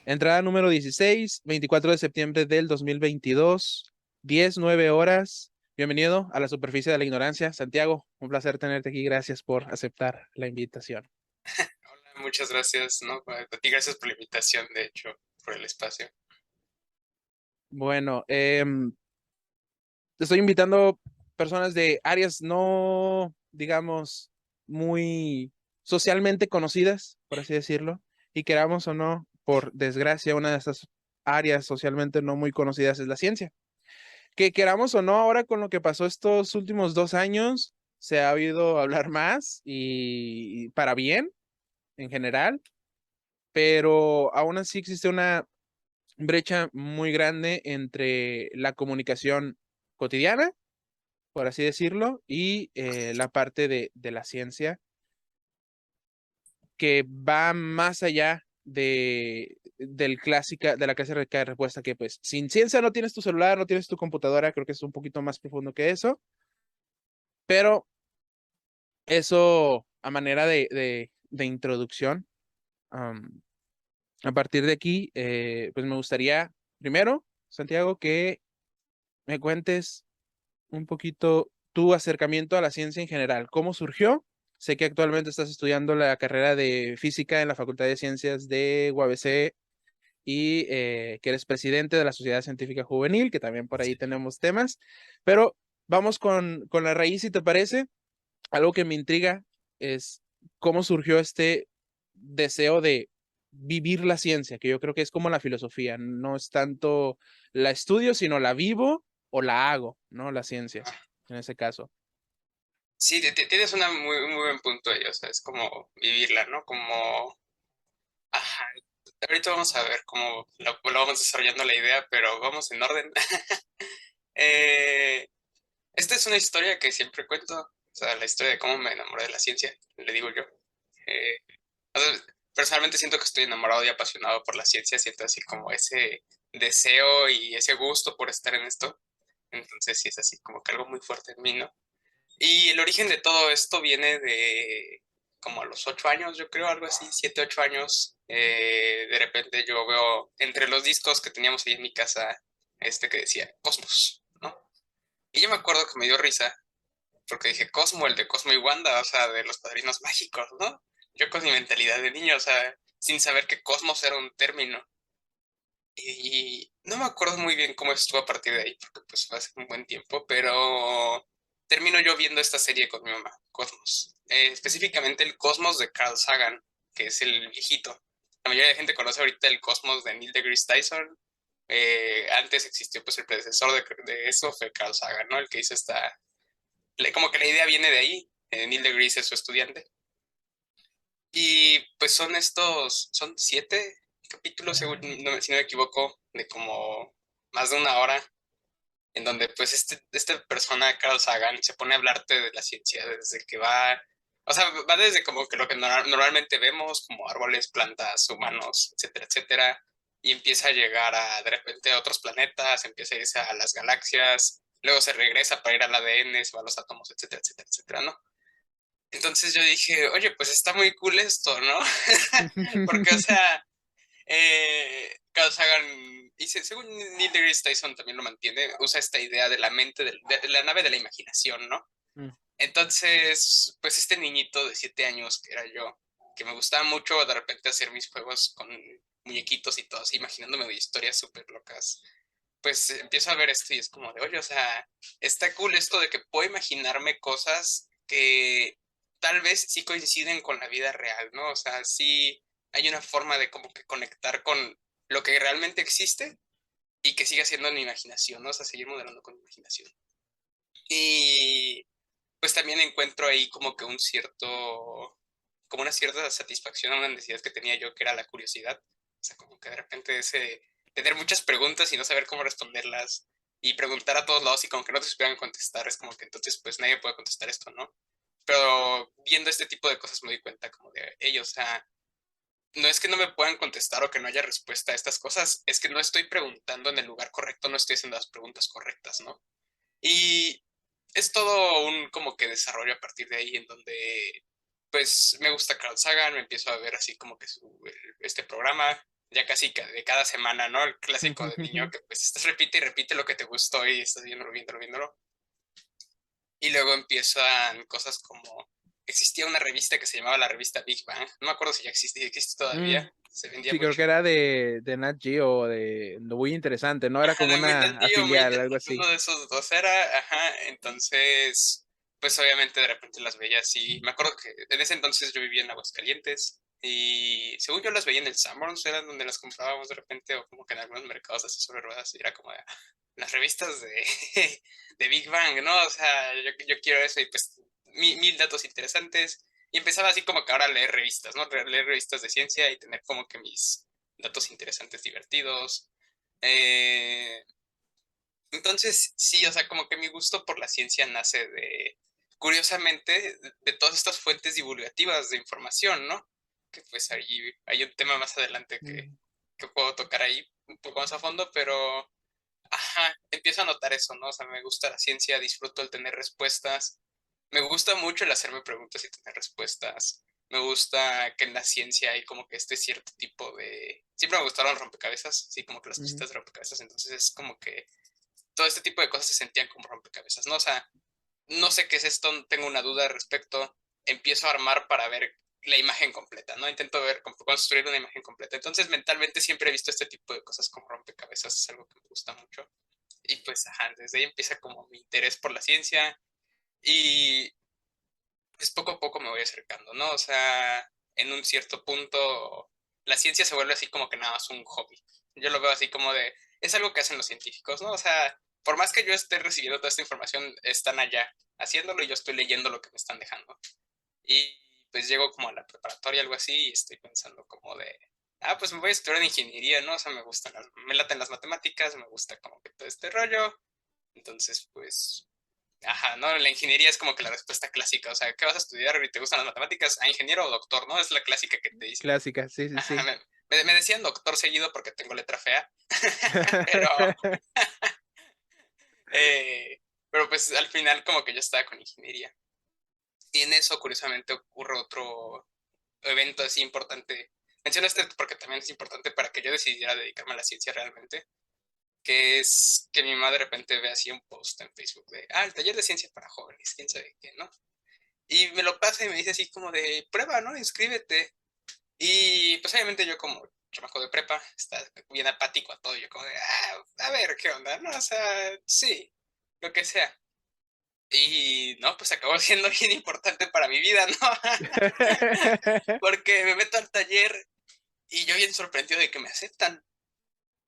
Entrada número 16, 24 de septiembre del 2022, 10:09 horas. Bienvenido a la superficie de la ignorancia. Santiago, un placer tenerte aquí. Gracias por aceptar la invitación. Hola, muchas gracias, ¿no? A ti gracias por la invitación, de hecho, por el espacio. Bueno, te estoy invitando personas de áreas no, digamos, muy socialmente conocidas, por así decirlo, y queramos o no, por desgracia, una de esas áreas socialmente no muy conocidas es la ciencia. Que queramos o no, ahora con lo que pasó estos últimos 2 años, se ha oído hablar más y para bien en general, pero aún así existe una brecha muy grande entre la comunicación cotidiana, por así decirlo, y la parte de la ciencia que va más allá de la clásica de respuesta que pues sin ciencia no tienes tu celular, no tienes tu computadora, creo que es un poquito más profundo que eso, pero eso a manera de introducción. am, a partir de aquí, pues me gustaría, primero, Santiago, que me cuentes un poquito tu acercamiento a la ciencia en general. ¿Cómo surgió? Sé que actualmente estás estudiando la carrera de física en la Facultad de Ciencias de UABC y que eres presidente de la Sociedad Científica Juvenil, que también por ahí Sí. tenemos temas, pero vamos con la raíz, si te parece. Algo que me intriga es cómo surgió este deseo de vivir la ciencia, que yo creo que es como la filosofía, no es tanto la estudio, sino la vivo o la hago, ¿no? La ciencia, en ese caso. Sí, tienes una muy buen punto ahí, o sea, es como vivirla, ¿no? Como, ajá, ahorita vamos a ver cómo lo vamos desarrollando la idea, pero vamos en orden. Eh, Esta es una historia que siempre cuento, o sea, la historia de cómo me enamoré de la ciencia, le digo yo. Eh, o sea, personalmente siento que estoy enamorado y apasionado por la ciencia, siento así como ese deseo y ese gusto por estar en esto. Entonces sí es así como que algo muy fuerte en mí, ¿no? Y el origen de todo esto viene de como a los 8 años, yo creo, algo así, 7, 8 años. De repente yo veo entre los discos que teníamos ahí en mi casa, este que decía Cosmos, ¿no? Y yo me acuerdo que me dio risa, porque dije Cosmo, el de Cosmo y Wanda, o sea, de los padrinos mágicos, ¿no? Yo con mi mentalidad de niño, o sea, sin saber que Cosmos era un término. Y no me acuerdo muy bien cómo estuvo a partir de ahí, porque pues fue hace un buen tiempo, pero termino yo viendo esta serie con mi mamá, Cosmos. Específicamente el Cosmos de Carl Sagan, que es el viejito. La mayoría de gente conoce ahorita el Cosmos de Neil deGrasse Tyson. Antes existió pues el predecesor de eso, fue Carl Sagan, ¿no? El que hizo esta... Como que la idea viene de ahí. Neil deGrasse es su estudiante. Y pues son 7 capítulos, según, si no me equivoco, de como más de una hora, en donde pues esta persona, Carl Sagan, se pone a hablarte de la ciencia desde que va, o sea, va desde como que lo que normalmente vemos, como árboles, plantas, humanos, etcétera, etcétera, y empieza a llegar a de repente a otros planetas, empieza a irse a las galaxias, luego se regresa para ir al ADN, se va a los átomos, etcétera, etcétera, etcétera, ¿no? Entonces yo dije, oye, pues está muy cool esto, ¿no? Porque, o sea, Carl Sagan, y según Neil deGrasse Tyson también lo mantiene, usa esta idea de la mente, de la nave de la imaginación, ¿no? Mm. Entonces, pues este niñito de 7 años que era yo, que me gustaba mucho de repente hacer mis juegos con muñequitos y todo, así, imaginándome historias súper locas, pues empiezo a ver esto y es como de, oye, o sea, está cool esto de que puedo imaginarme cosas que tal vez sí coinciden con la vida real, ¿no? O sea, sí hay una forma de como que conectar con lo que realmente existe y que siga siendo mi imaginación, ¿no? O sea, seguir modelando con mi imaginación. Y pues también encuentro ahí como que como una cierta satisfacción a una necesidad que tenía yo, que era la curiosidad. O sea, como que de repente ese, tener muchas preguntas y no saber cómo responderlas y preguntar a todos lados y como que no te supieran contestar, es como que entonces pues nadie puede contestar esto, ¿no? Pero viendo este tipo de cosas me doy cuenta como de ellos, o sea, no es que no me puedan contestar o que no haya respuesta a estas cosas, es que no estoy preguntando en el lugar correcto, no estoy haciendo las preguntas correctas, ¿no? Y es todo un como que desarrollo a partir de ahí en donde pues me gusta Carl Sagan, me empiezo a ver así como que este programa. ya casi de cada semana, ¿no? El clásico de niño que pues estás repite y repite lo que te gustó y estás viéndolo, viéndolo, viéndolo. Y luego empiezan cosas como, existía una revista que se llamaba la revista Big Bang, no me acuerdo si ya existe Mm, todavía, se vendía sí, creo mucho. que era de Nat Geo, muy interesante, ¿no? Era Ajá, como muy una Nandillo, muy afilial, algo uno así. de esos dos era, ajá, entonces, pues obviamente de repente las veía así. Me acuerdo que en ese entonces yo vivía en Aguascalientes y según yo las veía en el Sanborns, eran donde las comprábamos de repente o como que en algunos mercados así sobre ruedas y era como de, las revistas de, de Big Bang, ¿no? O sea, yo quiero eso y pues mil datos interesantes. Y empezaba así como que ahora a leer revistas, ¿no? Leer revistas de ciencia y tener como que mis datos interesantes divertidos. Eh, entonces, sí, o sea, como que mi gusto por la ciencia nace de, curiosamente, de todas estas fuentes divulgativas de información, ¿no? Que pues ahí hay un tema más adelante Mm, que puedo tocar ahí un poco más a fondo, pero, ajá, empiezo a notar eso, ¿no? O sea, me gusta la ciencia, disfruto el tener respuestas, me gusta mucho el hacerme preguntas y tener respuestas. Me gusta que en la ciencia hay como que este cierto tipo de... Siempre me gustaron los rompecabezas, sí, como que las ujú. pistas de rompecabezas, entonces es como que todo este tipo de cosas se sentían como rompecabezas, ¿no? O sea, no sé qué es esto, tengo una duda al respecto, empiezo a armar para ver la imagen completa, ¿no? Intento ver, construir una imagen completa. Entonces, mentalmente siempre he visto este tipo de cosas como rompecabezas, es algo que me gusta mucho. Y pues, ajá, desde ahí empieza como mi interés por la ciencia y pues poco a poco me voy acercando, ¿no? O sea, en un cierto punto, la ciencia se vuelve así como que nada más un hobby. Yo lo veo así como de, es algo que hacen los científicos, ¿no? O sea, por más que yo esté recibiendo toda esta información, están allá haciéndolo y yo estoy leyendo lo que me están dejando. Y pues llego como a la preparatoria, algo así, y estoy pensando como de, pues me voy a estudiar ingeniería, ¿no? O sea, me laten las matemáticas, me gusta como que todo este rollo. Entonces, pues ajá, ¿no? La ingeniería es como que la respuesta clásica, o sea, ¿qué vas a estudiar y te gustan las matemáticas? ¿A ingeniero o doctor, no? Es la clásica que te dicen. Clásica, sí, sí, Ajá, sí. me decían doctor seguido porque tengo letra fea, pero, eh, pero pues al final como que yo estaba con ingeniería. Y en eso, curiosamente, ocurre otro evento así importante. Menciono este porque también es importante para que yo decidiera dedicarme a la ciencia realmente, que es que mi mamá de repente ve así un post en Facebook de, el taller de ciencia para jóvenes, quién sabe qué, ¿no? Y me lo pasa y me dice así como de, prueba, ¿no? Inscríbete. Y pues obviamente yo como chamaco de prepa, está bien apático a todo. Yo como de, a ver, ¿qué onda? No, o sea, sí, lo que sea. Y no, pues acabó siendo bien importante para mi vida, ¿no? Porque me meto al taller y yo bien sorprendido de que me aceptan.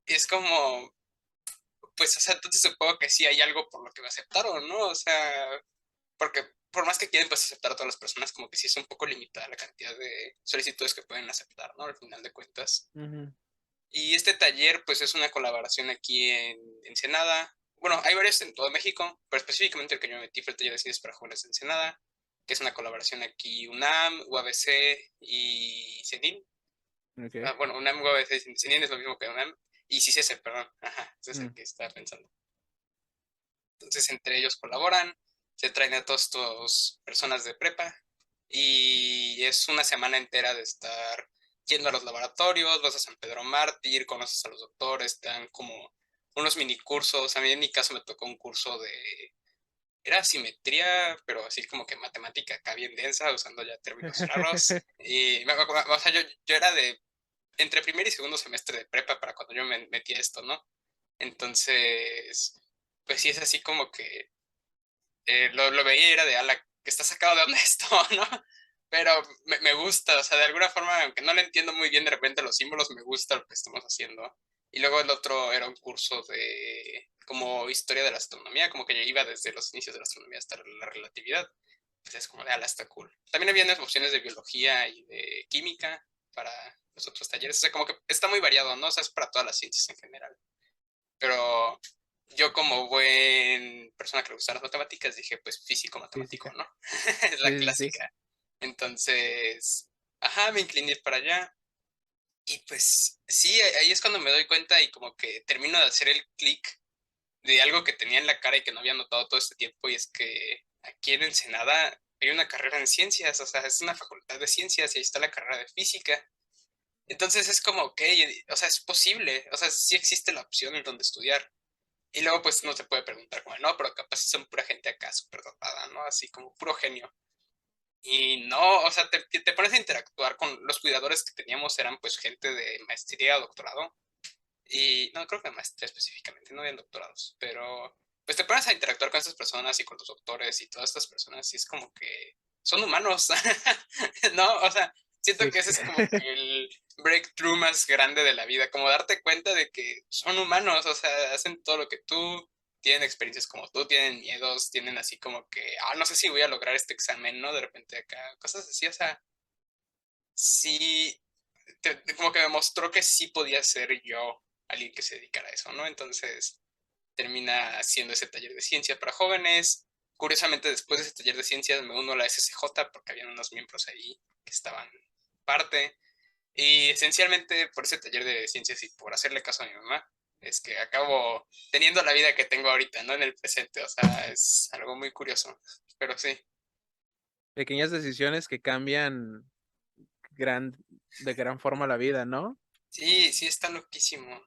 Y es como, pues, o sea, entonces supongo que sí hay algo por lo que me aceptaron, ¿no? O sea, porque por más que quieren pues aceptar a todas las personas, como que sí es un poco limitada la cantidad de solicitudes que pueden aceptar, ¿no? Al final de cuentas. Ujú, Y este taller pues es una colaboración aquí en Ensenada. Bueno, hay varios en todo México, pero específicamente el que yo me metí fue el taller de ciencias para jóvenes de Ensenada, que es una colaboración aquí UNAM, UABC y CENIN. ok. Bueno, UNAM, UABC y CENIN es lo mismo que UNAM. Y CICESE, perdón. Ajá, ese es el Mm, que estaba pensando. Entonces entre ellos colaboran, se traen a todas estas personas de prepa y es una semana entera de estar yendo a los laboratorios, vas a San Pedro Mártir, conoces a los doctores, te dan como unos mini cursos. A mí en mi caso me tocó un curso de, era simetría, pero así como que matemática acá bien densa, usando ya términos raros. Y, o sea, yo era de entre primer y segundo semestre de prepa para cuando yo me metí a esto, ¿no? Entonces, pues sí es así como que lo veía y era de, ala, que está sacado de onda esto, ¿no? Pero me gusta, o sea, de alguna forma, aunque no le entiendo muy bien de repente los símbolos, me gusta lo que estamos haciendo. Y luego el otro era un curso de como historia de la astronomía, como que yo iba desde los inicios de la astronomía hasta la relatividad. Pues es como de, ala, está cool. También había unas opciones de biología y de química para los otros talleres, o sea, como que está muy variado, ¿no? O sea, es para todas las ciencias en general. Pero yo como buen persona que le gustan las matemáticas, dije, pues físico matemático, física. ¿no? Es la Sí, sí, sí. clásica. Entonces, ajá, me incliné para allá. Y pues sí, ahí es cuando me doy cuenta y como que termino de hacer el clic de algo que tenía en la cara y que no había notado todo este tiempo. Y es que aquí en Ensenada hay una carrera en ciencias, o sea, es una facultad de ciencias y ahí está la carrera de física. Entonces es como, ok, o sea, es posible, o sea, sí existe la opción en donde estudiar. Y luego pues no se puede preguntar como, no, pero capaz si son pura gente acá súper dotada, ¿no? Así como puro genio. Y no, o sea, te pones a interactuar con los cuidadores que teníamos, eran pues gente de maestría o doctorado. Y no, creo que de maestría específicamente, no habían doctorados, pero pues te pones a interactuar con estas personas y con los doctores y todas estas personas y es como que son humanos, ¿no? O sea, siento Sí. que ese es como que el breakthrough más grande de la vida, como darte cuenta de que son humanos, o sea, hacen todo lo que tú, tienen experiencias como tú, tienen miedos, tienen así como que, no sé si voy a lograr este examen, ¿no? De repente acá, cosas así, o sea, sí, como que me mostró que sí podía ser yo alguien que se dedicara a eso, ¿no? Entonces termina haciendo ese taller de ciencias para jóvenes. Curiosamente, después de ese taller de ciencias me uno a la SCJ porque habían unos miembros ahí que estaban parte. Y esencialmente por ese taller de ciencias y por hacerle caso a mi mamá, es que acabo teniendo la vida que tengo ahorita, ¿no? En el presente, o sea, es algo muy curioso, pero sí. Pequeñas decisiones que cambian gran, de gran forma la vida, ¿no? Sí, sí, está loquísimo.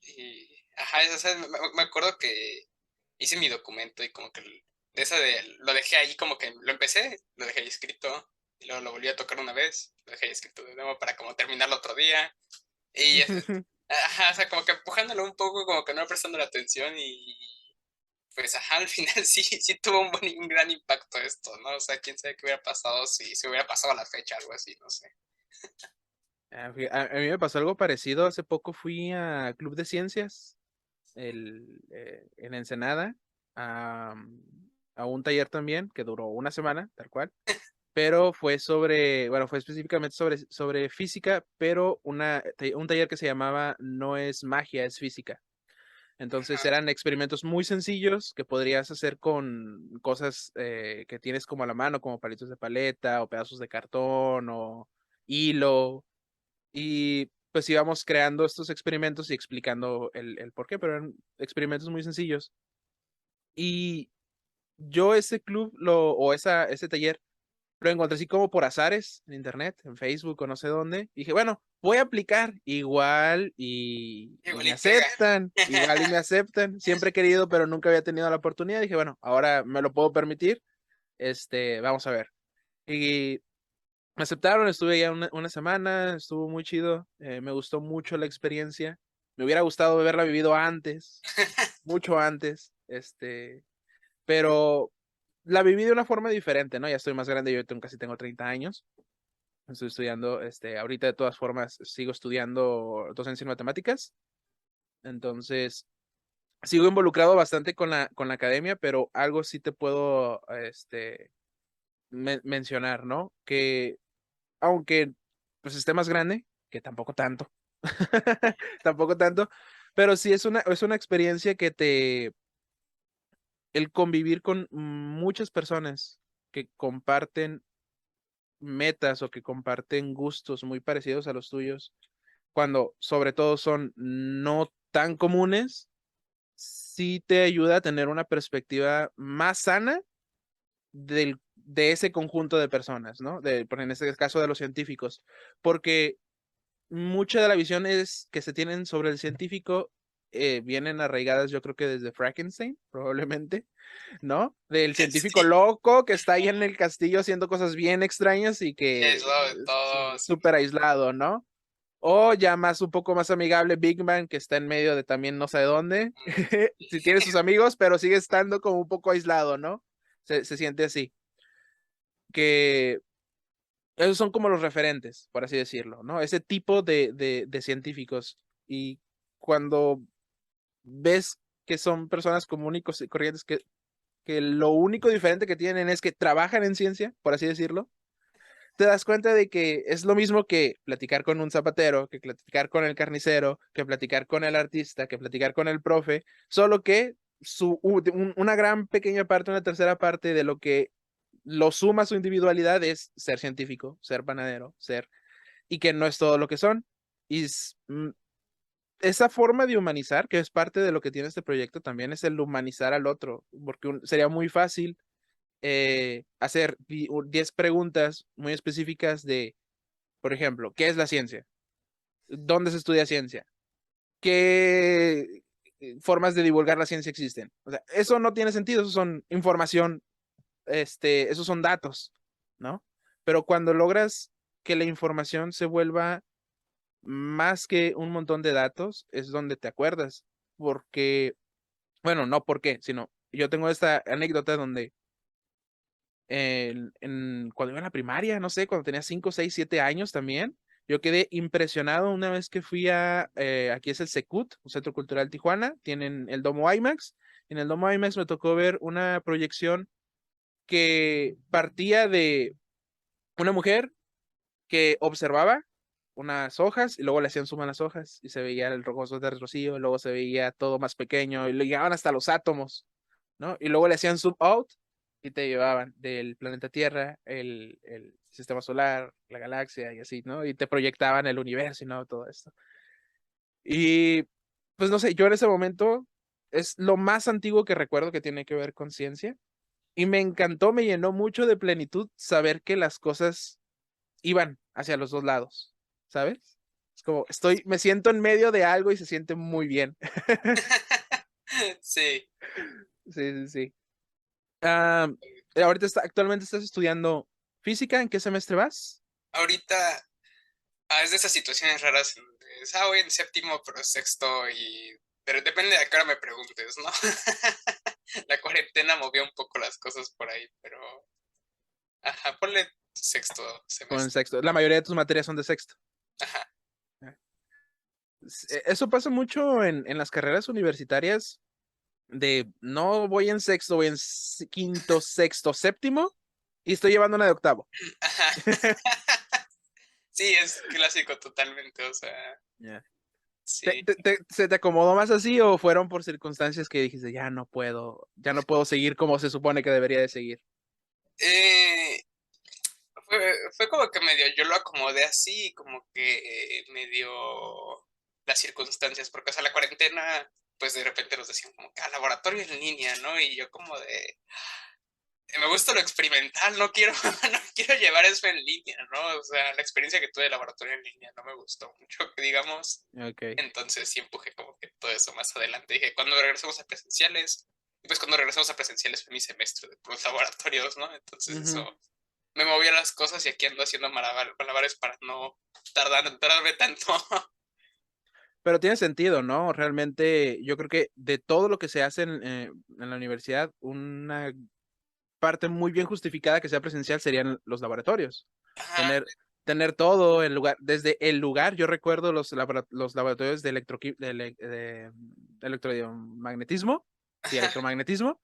Y, ajá, o sea, me acuerdo que hice mi documento y como que de esa de, lo dejé ahí como que lo empecé, lo dejé ahí escrito, y luego lo volví a tocar una vez, lo dejé ahí escrito de nuevo para como terminarlo otro día, y, ajá, o sea, como que empujándolo un poco, como que no prestando la atención y, pues, ajá, al final sí, sí tuvo un gran impacto esto, ¿no? O sea, quién sabe qué hubiera pasado si se hubiera pasado a la fecha, algo así, no sé. A mí me pasó algo parecido. Hace poco fui a Club de Ciencias en Ensenada a, a un taller también que duró una semana, tal cual. Pero fue sobre, bueno, fue específicamente sobre física, pero un taller que se llamaba No es magia, es física. Entonces Ajá, eran experimentos muy sencillos que podrías hacer con cosas que tienes como a la mano, como palitos de paleta o pedazos de cartón o hilo. Y pues íbamos creando estos experimentos y explicando el por qué, pero eran experimentos muy sencillos. Y yo ese club ese taller lo encontré así como por azares en internet, en Facebook o no sé dónde. Y dije, bueno, voy a aplicar igual y igual me y pega. aceptan, igual y me aceptan. Siempre he querido, pero nunca había tenido la oportunidad. Dije, bueno, ahora me lo puedo permitir. Vamos a ver. Y me aceptaron, estuve ya una semana, estuvo muy chido, me gustó mucho la experiencia. Me hubiera gustado haberla vivido antes, mucho antes, pero la viví de una forma diferente, ¿no? Ya estoy más grande, yo casi tengo 30 años. Estoy estudiando, ahorita de todas formas sigo estudiando docencia en matemáticas, entonces sigo involucrado bastante con la academia, pero algo sí te puedo, mencionar, ¿no? Que aunque pues esté más grande, que tampoco tanto, tampoco tanto, pero sí es una experiencia el convivir con muchas personas que comparten metas o que comparten gustos muy parecidos a los tuyos, cuando sobre todo son no tan comunes, sí te ayuda a tener una perspectiva más sana de ese conjunto de personas, ¿no? En este caso de los científicos, porque mucha de la visión es que se tienen sobre el científico vienen arraigadas, yo creo que desde Frankenstein, probablemente, ¿no? Del científico Sí, loco que está ahí en el castillo haciendo cosas bien extrañas y que aislado de es todos. súper aislado, ¿no? O ya más un poco más amigable Big Bang que está en medio de también no sé dónde. Si tiene sus amigos, pero sigue estando como un poco aislado, ¿no? Se siente así. Que esos son como los referentes, por así decirlo, ¿no? Ese tipo de científicos. Y cuando ves que son personas comunes y corrientes que lo único diferente que tienen es que trabajan en ciencia, por así decirlo, te das cuenta de que es lo mismo que platicar con un zapatero, que platicar con el carnicero, que platicar con el artista, que platicar con el profe, solo que una gran pequeña parte, una tercera parte de lo que lo suma su individualidad es ser científico, ser panadero, y que no es todo lo que son. Y esa forma de humanizar, que es parte de lo que tiene este proyecto, también es el humanizar al otro, porque sería muy fácil hacer 10 preguntas muy específicas de, por ejemplo, ¿qué es la ciencia? ¿Dónde se estudia ciencia? ¿Qué formas de divulgar la ciencia existen? O sea, eso no tiene sentido, eso son información, esos son datos, ¿no? Pero cuando logras que la información se vuelva más que un montón de datos, es donde te acuerdas. Porque, bueno, no por qué, sino yo tengo esta anécdota donde cuando iba a la primaria, no sé, cuando tenía 5 6 7 años también, yo quedé impresionado una vez que fui aquí es el Secut, un Centro Cultural Tijuana, tienen el Domo IMAX. En el Domo IMAX me tocó ver una proyección que partía de una mujer que observaba unas hojas y luego le hacían suma a las hojas y se veía el rogoso de rocío, y luego se veía todo más pequeño y le llegaban hasta los átomos, ¿no? Y luego le hacían zoom out y te llevaban del planeta Tierra, el sistema solar, la galaxia y así, ¿no? Y te proyectaban el universo y no todo esto. Y pues no sé, yo en ese momento es lo más antiguo que recuerdo que tiene que ver con ciencia y me encantó, me llenó mucho de plenitud saber que las cosas iban hacia los dos lados, ¿sabes? Es como, me siento en medio de algo y se siente muy bien. Sí, Sí, sí, sí. Ah, ahorita actualmente estás estudiando física, ¿en qué semestre vas? ahorita es de esas situaciones raras en donde voy en séptimo, pero sexto y... Pero depende de a qué hora me preguntes, ¿no? La cuarentena movió un poco las cosas por ahí, pero... Ajá, ponle sexto Con el semestre. sexto. La mayoría de tus materias son de sexto. Ajá. Eso pasa mucho en las carreras universitarias de no voy en sexto, voy en quinto, sexto, séptimo y estoy llevando una de octavo. Ajá. Sí, es clásico totalmente, o sea, Ya. sí. ¿Se te acomodó más así o fueron por circunstancias que dijiste, ya no puedo seguir como se supone que debería de seguir? Eh, fue como que medio, yo lo acomodé así, como que medio las circunstancias, porque, o sea, la cuarentena, pues de repente nos decían como que laboratorio en línea, ¿no? Y yo como de, me gusta lo experimental, no quiero, no quiero llevar eso en línea, ¿no? O sea, la experiencia que tuve de laboratorio en línea no me gustó mucho, que digamos. Ok. Entonces sí empujé como que todo eso más adelante. Dije, cuando regresemos a presenciales, y pues cuando regresemos a presenciales fue mi semestre de puros laboratorios, ¿no? Entonces Ujú. eso me movía las cosas y aquí ando haciendo malabares para no tardarme tanto. Pero tiene sentido, ¿no? Realmente yo creo que de todo lo que se hace en la universidad, una parte muy bien justificada que sea presencial serían los laboratorios. Ajá, Tener, tener todo el lugar, desde el lugar, yo recuerdo los laboratorios de electromagnetismo, sí, ajá, electromagnetismo,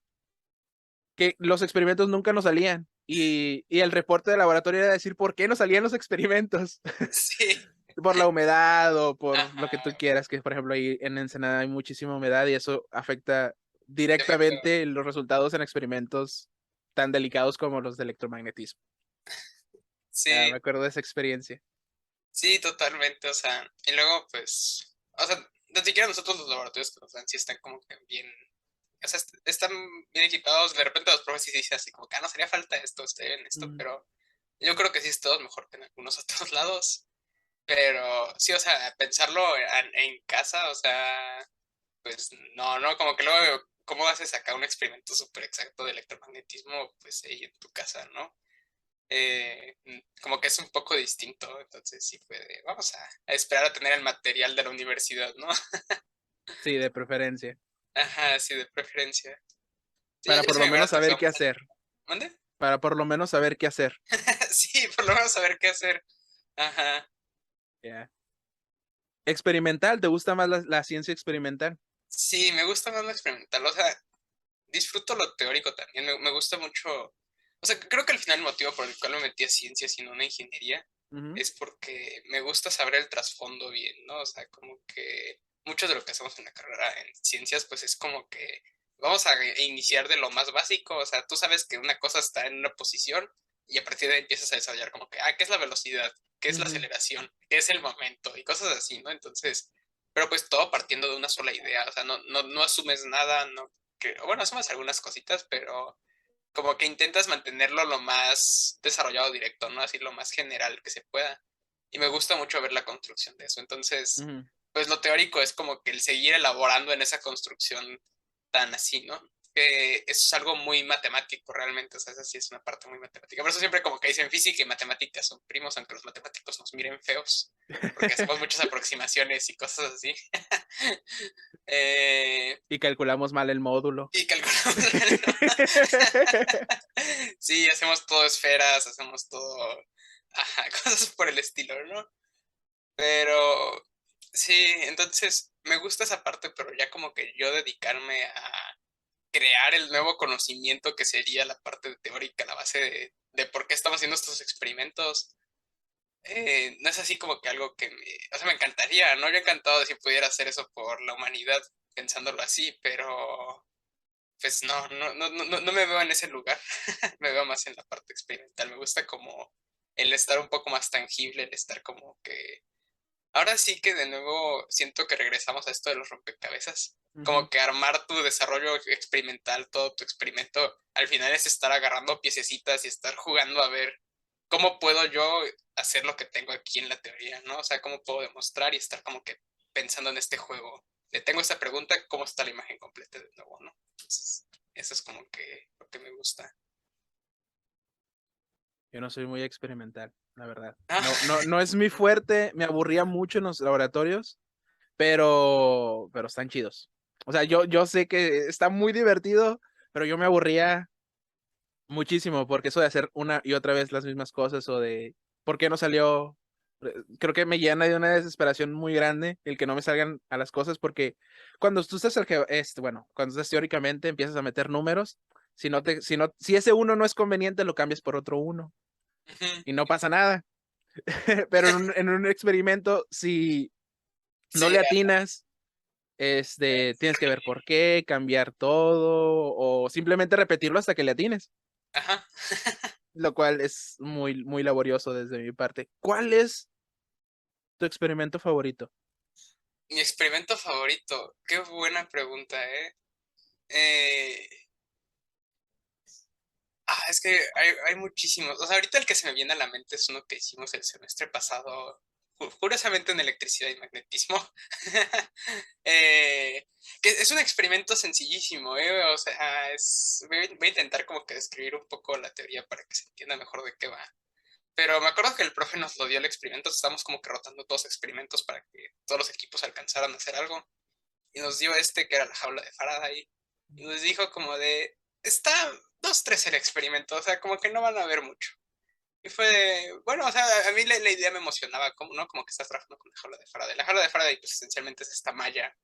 que los experimentos nunca nos salían. Y el reporte de laboratorio era decir por qué no salían los experimentos, sí, por la humedad o por lo que tú ajá, quieras, que por ejemplo ahí en Ensenada hay muchísima humedad y eso afecta efecto, directamente los resultados en experimentos tan delicados como los de electromagnetismo. Ah, sí, me acuerdo de esa experiencia. sí, totalmente, o sea, y luego pues, o sea, ni siquiera nosotros los laboratorios que nos dan sí están como que bien, o sea, están bien equipados, de repente los profes sí dicen así como que, no haría falta esto, estoy en esto, Mm. pero yo creo que sí es todo mejor que en algunos otros lados. Pero sí, o sea, pensarlo en casa, o sea, pues no, como que luego, ¿cómo haces acá un experimento súper exacto de electromagnetismo? Pues ahí en tu casa, ¿no? Como que es un poco distinto, entonces sí fue de, vamos a esperar a tener el material de la universidad, ¿no? Sí, de preferencia. Ajá, sí, de preferencia. Sí, Para yo por sí lo me hubiera menos saber tocado. qué hacer. ¿Mande? Para por lo menos saber qué hacer. Sí, por lo menos saber qué hacer. Ajá. Ya. Experimental, ¿te gusta más la ciencia experimental? Sí, me gusta más lo experimental, o sea, disfruto lo teórico también, me gusta mucho, o sea, creo que al final el motivo por el cual me metí a ciencias y no a ingeniería Ujú, es porque me gusta saber el trasfondo bien, ¿no? O sea, como que mucho de lo que hacemos en la carrera en ciencias, pues es como que vamos a iniciar de lo más básico, o sea, tú sabes que una cosa está en una posición y a partir de ahí empiezas a desarrollar como que, ¿qué es la velocidad? ¿Qué es la ujú. aceleración? ¿Qué es el momento? Y cosas así, ¿no? Entonces, pero pues todo partiendo de una sola idea, o sea, no asumes nada, no que, bueno, asumes algunas cositas, pero como que intentas mantenerlo lo más desarrollado directo, ¿no? Así lo más general que se pueda. y me gusta mucho ver la construcción de eso. Entonces, Ujú. pues lo teórico es como que el seguir elaborando en esa construcción tan así, ¿no? Que eso es algo muy matemático realmente, o sea, esa sí es una parte muy matemática. Por eso siempre como que dicen física y matemáticas son primos, aunque los matemáticos nos miren feos, porque hacemos muchas aproximaciones y cosas así. Eh, Y calculamos mal el módulo. y calculamos. Sí, hacemos todo esferas, hacemos todo, ajá, cosas por el estilo, ¿no? Pero sí, entonces me gusta esa parte, pero ya como que yo dedicarme a crear el nuevo conocimiento que sería la parte teórica, la base de por qué estamos haciendo estos experimentos, no es así como que algo que o sea, me encantaría, ¿no? Yo encantado de si pudiera hacer eso por la humanidad, pensándolo así, pero pues no me veo en ese lugar, me veo más en la parte experimental, me gusta como el estar un poco más tangible, el estar como que ahora sí que de nuevo siento que regresamos a esto de los rompecabezas. Ujú. Como que armar tu desarrollo experimental, todo tu experimento, al final es estar agarrando piececitas y estar jugando a ver cómo puedo yo hacer lo que tengo aquí en la teoría, ¿no? O sea, cómo puedo demostrar y estar como que pensando en este juego. Le tengo esta pregunta, ¿cómo está la imagen completa de nuevo, no? Entonces, eso es como que lo que me gusta. Yo no soy muy experimental, la verdad. Ah, No, no, no es mi fuerte, me aburría mucho en los laboratorios, pero están chidos. O sea, yo sé que está muy divertido, pero yo me aburría muchísimo porque eso de hacer una y otra vez las mismas cosas o de por qué no salió, creo que me llena de una desesperación muy grande el que no me salgan a las cosas porque cuando tú estás, bueno, cuando estás teóricamente empiezas a meter números, si ese uno no es conveniente, lo cambias por otro uno ujú. y no pasa nada. Pero en un experimento, si no Sí, le atinas, tienes que ver por qué, cambiar todo o simplemente repetirlo hasta que le atines, ajá. lo cual es muy, muy laborioso desde mi parte. ¿Cuál es tu experimento favorito? Mi experimento favorito. Qué buena pregunta, ¿eh? Eh, es que hay muchísimos. O sea, ahorita el que se me viene a la mente es uno que hicimos el semestre pasado, curiosamente en electricidad y magnetismo. Eh, que es un experimento sencillísimo, ¿eh? O sea, voy a intentar como que describir un poco la teoría para que se entienda mejor de qué va. Pero me acuerdo que el profe nos lo dio el experimento, estábamos como que rotando todos los experimentos para que todos los equipos alcanzaran a hacer algo. Y nos dio este que era la jaula de Faraday. Y nos dijo como de, está 2-3 el experimento, o sea, como que no van a ver mucho. Y fue bueno, o sea, a mí la idea me emocionaba, como, ¿no? Como que estás trabajando con la jaula de Faraday. La jaula de Faraday, pues esencialmente es esta malla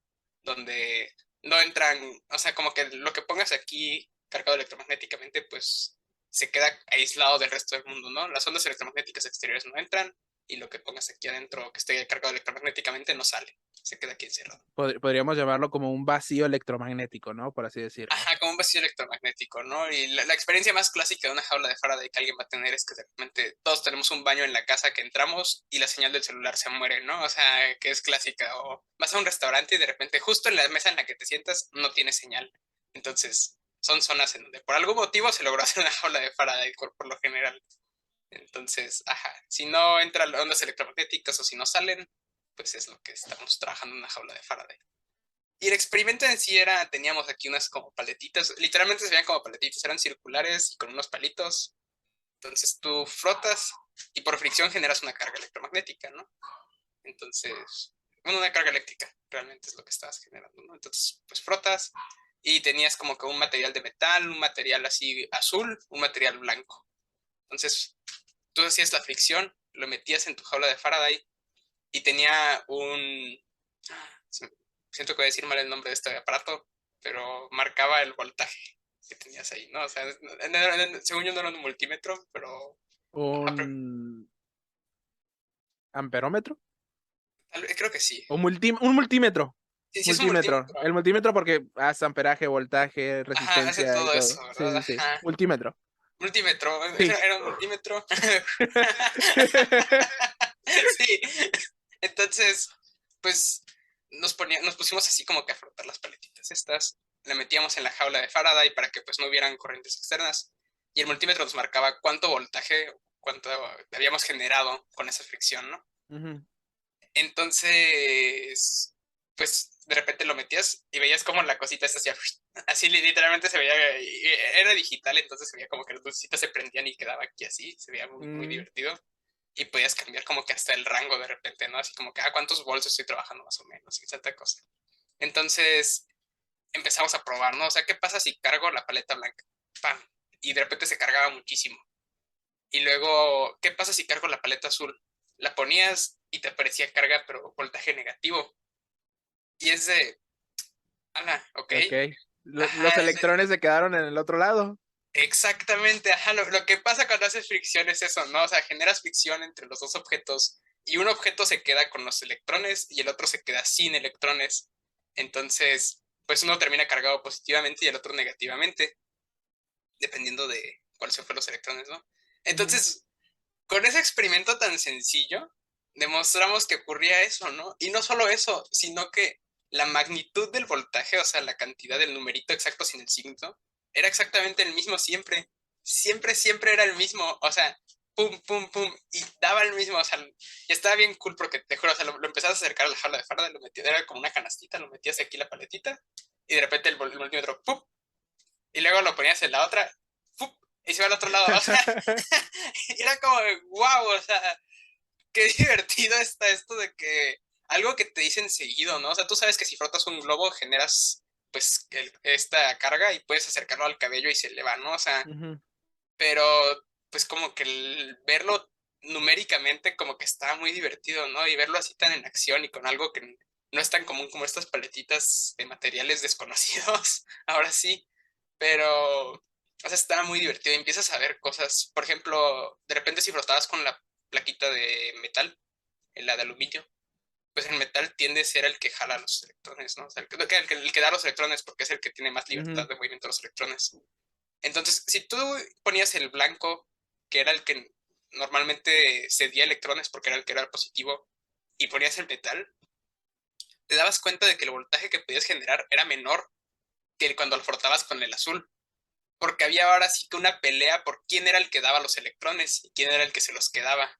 donde no entran, o sea, como que lo que pongas aquí cargado electromagnéticamente, pues se queda aislado del resto del mundo, ¿no? Las ondas electromagnéticas exteriores no entran y lo que pongas aquí adentro que esté cargado electromagnéticamente no sale, se queda aquí encerrado. Podríamos llamarlo como un vacío electromagnético, ¿no? Por así decirlo. Ajá, como un vacío electromagnético, ¿no? Y la experiencia más clásica de una jaula de Faraday que alguien va a tener es que de repente todos tenemos un baño en la casa que entramos y la señal del celular se muere, ¿no? O sea, que es clásica. O vas a un restaurante y de repente justo en la mesa en la que te sientas no tiene señal. Entonces, son zonas en donde por algún motivo se logró hacer una jaula de Faraday por lo general. Entonces, ajá, si no entran ondas electromagnéticas o si no salen, pues es lo que estamos trabajando en una jaula de Faraday. Y el experimento en sí era, teníamos aquí unas como paletitas, literalmente se veían como paletitas, eran circulares y con unos palitos. Entonces tú frotas y por fricción generas una carga electromagnética, ¿no? Entonces, bueno, una carga eléctrica realmente es lo que estabas generando, ¿no? Entonces, pues frotas y tenías como que un material de metal, un material así azul, un material blanco. Entonces, tú hacías la fricción, lo metías en tu jaula de Faraday y tenía un, siento que voy a decir mal el nombre de este aparato, pero marcaba el voltaje que tenías ahí, ¿no? O sea, según yo no era un multímetro, pero, ajá, ¿Un amperómetro? creo que sí. Un multímetro. Sí, sí es un Multímetro. multímetro. El multímetro porque hace amperaje, voltaje, Ajá, hace resistencia y todo todo. eso, Sí, ¿verdad? sí, sí. Ajá. Multímetro. Multímetro, Sí. era un multímetro. Sí. Entonces, pues nos pusimos así como que a frotar las paletitas estas, le metíamos en la jaula de Faraday para que pues no hubieran corrientes externas y el multímetro nos marcaba cuánto voltaje, cuánto habíamos generado con esa fricción, ¿no? Ujú. Entonces, pues de repente lo metías y veías como la cosita se hacía así literalmente se veía, era digital, entonces se veía como que las lucecitas se prendían y quedaba aquí así, se veía muy, muy Mm, divertido. Y podías cambiar como que hasta el rango de repente, ¿no? Así como que, ¿cuántos volts estoy trabajando más o menos? Y tanta cosa. Entonces empezamos a probar, ¿no? O sea, ¿qué pasa si cargo la paleta blanca? ¡Pam! Y de repente se cargaba muchísimo. Y luego, ¿qué pasa si cargo la paleta azul? La ponías y te aparecía carga, pero voltaje negativo. Y es de, ala, ok. ok. Los Ajá, electrones se quedaron en el otro lado. exactamente, ajá. Lo que pasa cuando haces fricción es eso, ¿no? O sea, generas fricción entre los dos objetos y un objeto se queda con los electrones y el otro se queda sin electrones. Entonces, pues uno termina cargado positivamente y el otro negativamente, dependiendo de cuáles fueron los electrones, ¿no? Ujú, Entonces, con ese experimento tan sencillo, demostramos que ocurría eso, ¿no? Y no solo eso, sino que la magnitud del voltaje, o sea, la cantidad del numerito exacto sin el signo, era exactamente el mismo siempre. Siempre, siempre era el mismo. O sea, pum, pum, pum, y daba el mismo. O sea, y estaba bien cool porque te juro, o sea, lo empezabas a acercar a la jaula de Faraday, lo metías, era como una canastita, lo metías aquí la paletita, y de repente el multímetro, ¡pum! Y luego lo ponías en la otra, ¡pum! Y se va al otro lado. O sea, era como, wow, o sea, qué divertido está esto de que algo que te dicen seguido, ¿no? O sea, tú sabes que si frotas un globo generas pues esta carga y puedes acercarlo al cabello y se eleva, ¿no? O sea, ujú, pero pues como que el verlo numéricamente como que está muy divertido, ¿no? Y verlo así tan en acción y con algo que no es tan común como estas paletitas de materiales desconocidos, ahora sí, pero, o sea, está muy divertido. Y empiezas a ver cosas, por ejemplo, de repente si frotabas con la plaquita de metal, la de aluminio, pues el metal tiende a ser el que jala los electrones, ¿no? O sea, el que da los electrones porque es el que tiene más libertad ujú, de movimiento de los electrones. Entonces, si tú ponías el blanco, que era el que normalmente cedía electrones porque era el que era el positivo, y ponías el metal, te dabas cuenta de que el voltaje que podías generar era menor que cuando lo frotabas con el azul, porque había ahora sí que una pelea por quién era el que daba los electrones y quién era el que se los quedaba.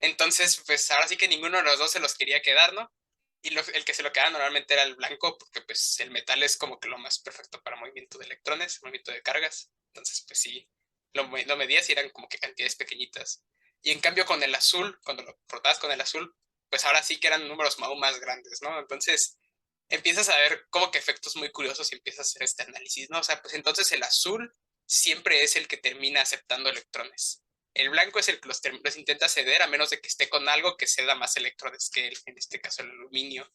Entonces, pues ahora sí que ninguno de los dos se los quería quedar, ¿no? Y el que se lo quedaba normalmente era el blanco, porque pues el metal es como que lo más perfecto para movimiento de electrones, movimiento de cargas. Entonces, pues sí, lo medías y eran como que cantidades pequeñitas. Y en cambio con el azul, cuando lo frotabas con el azul, pues ahora sí que eran números aún más grandes, ¿no? Entonces empiezas a ver como que efectos muy curiosos y empiezas a hacer este análisis, ¿no? O sea, pues entonces el azul siempre es el que termina aceptando electrones. El blanco es el que los intenta ceder a menos de que esté con algo que ceda más electrones que él, en este caso el aluminio.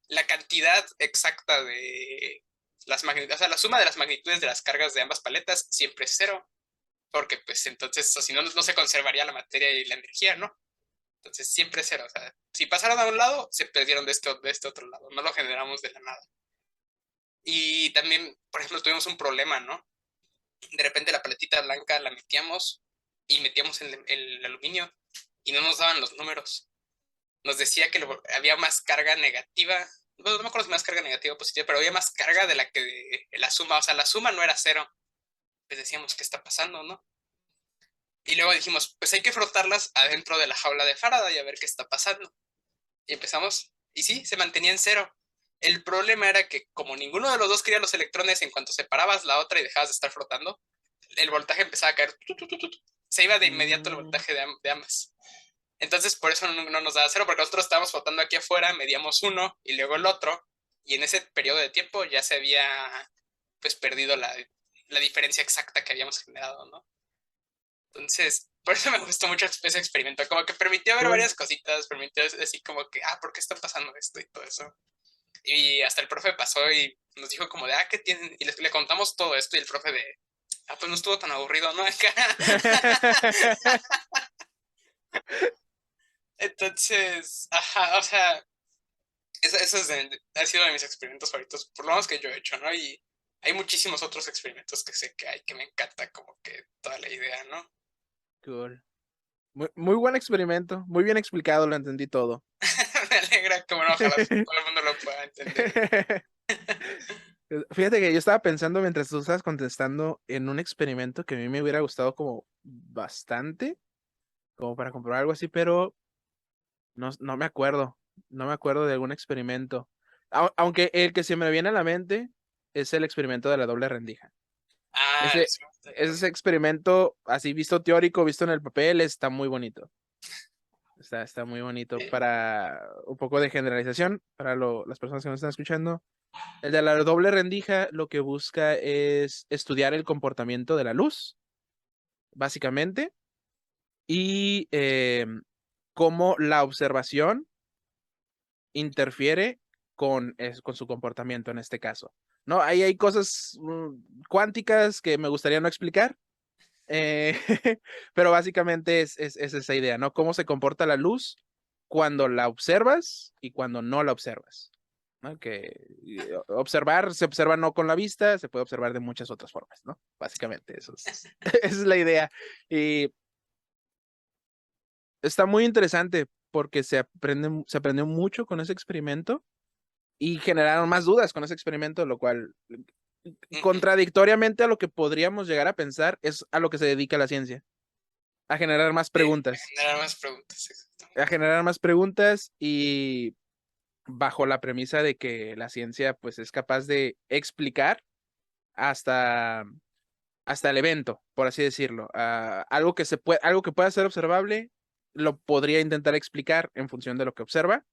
La cantidad exacta de las magnitudes, o sea, la suma de las magnitudes de las cargas de ambas paletas siempre es cero, porque pues entonces, o si no, no se conservaría la materia y la energía, ¿no? Entonces siempre es cero, o sea, si pasaron a un lado, se perdieron de este otro lado, no lo generamos de la nada. Y también, por ejemplo, tuvimos un problema, ¿no? De repente la paletita blanca la metíamos y metíamos el aluminio y no nos daban los números. Nos decía que había más carga negativa, bueno, no me acuerdo si más carga negativa o positiva, pero había más carga de la que la suma, o sea, la suma no era cero. Pues decíamos, ¿qué está pasando, no? Y luego dijimos, pues hay que frotarlas adentro de la jaula de Faraday a ver qué está pasando. Y empezamos, y sí, se mantenía en cero. El problema era que como ninguno de los dos quería los electrones, en cuanto separabas la otra y dejabas de estar flotando, el voltaje empezaba a caer. Se iba de inmediato el mm, voltaje de ambas. Entonces, por eso no nos daba cero, porque nosotros estábamos flotando aquí afuera, medíamos uno y luego el otro, y en ese periodo de tiempo ya se había pues perdido la diferencia exacta que habíamos generado, ¿no? Entonces, por eso me gustó mucho ese experimento, como que permitió ver cool. varias cositas, permitió decir como que, ¿por qué está pasando esto y todo eso? Y hasta el profe pasó y nos dijo como de, ¿qué tienen? Y le contamos todo esto y el profe de, pues no estuvo tan aburrido, ¿no? Entonces, ajá, o sea, eso ha sido de mis experimentos favoritos, por lo menos que yo he hecho, ¿no? Y hay muchísimos otros experimentos que sé que hay que me encanta como que toda la idea, ¿no? Cool. Muy buen experimento, muy bien explicado, lo entendí todo. Me alegra que, bueno, ojalá todo el mundo lo pueda entender. Fíjate que yo estaba pensando mientras tú estabas contestando en un experimento que a mí me hubiera gustado como bastante, como para comprobar algo así, pero no me acuerdo. No me acuerdo de algún experimento. Aunque el que se me viene a la mente es el experimento de la doble rendija. Ah, Ese, el ese experimento, así visto teórico, visto en el papel, está muy bonito. Está muy bonito para un poco de generalización para las personas que nos están escuchando. El de la doble rendija lo que busca es estudiar el comportamiento de la luz, básicamente, y cómo la observación interfiere con su comportamiento en este caso. ¿No? Ahí hay cosas cuánticas que me gustaría no explicar, eh, pero básicamente es esa idea, ¿no? Cómo se comporta la luz cuando la observas y cuando no la observas. ¿No? Que observar se observa no con la vista, se puede observar de muchas otras formas, ¿no? Básicamente, esa es la idea. Y está muy interesante porque se aprendió mucho con ese experimento y generaron más dudas con ese experimento, lo cual, Ujú. contradictoriamente a lo que podríamos llegar a pensar, es a lo que se dedica la ciencia, a generar más Sí, preguntas, generar más preguntas, a exactamente. generar más preguntas y bajo la premisa de que la ciencia pues es capaz de explicar hasta, hasta el evento, por así decirlo. Algo que pueda ser observable, lo podría intentar explicar en función de lo que observa.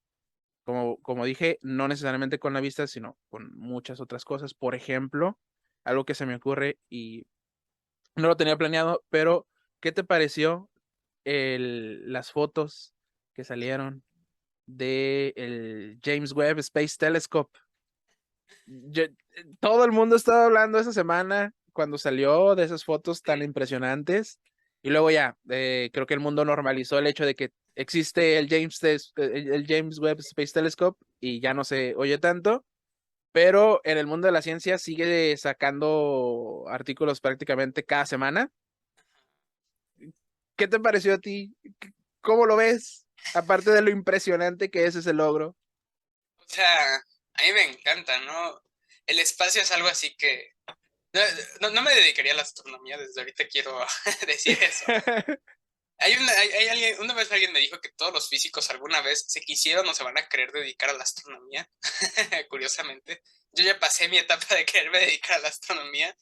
Como dije, no necesariamente con la vista, sino con muchas otras cosas. Por ejemplo, algo que se me ocurre y no lo tenía planeado, pero ¿qué te pareció las fotos que salieron de el James Webb Space Telescope? Todo el mundo estaba hablando esa semana cuando salió de esas fotos tan impresionantes y luego ya, creo que el mundo normalizó el hecho de que existe el James Webb Space Telescope y ya no se oye tanto, pero en el mundo de la ciencia sigue sacando artículos prácticamente cada semana. ¿Qué te pareció a ti? ¿Cómo lo ves? Aparte de lo impresionante que es ese logro. O sea, a mí me encanta, ¿no? El espacio es algo así que... No, no me dedicaría a la astronomía, desde ahorita quiero decir eso. Hay alguien, una vez alguien me dijo que todos los físicos alguna vez se quisieron o se van a querer dedicar a la astronomía, curiosamente. Yo ya pasé mi etapa de quererme dedicar a la astronomía,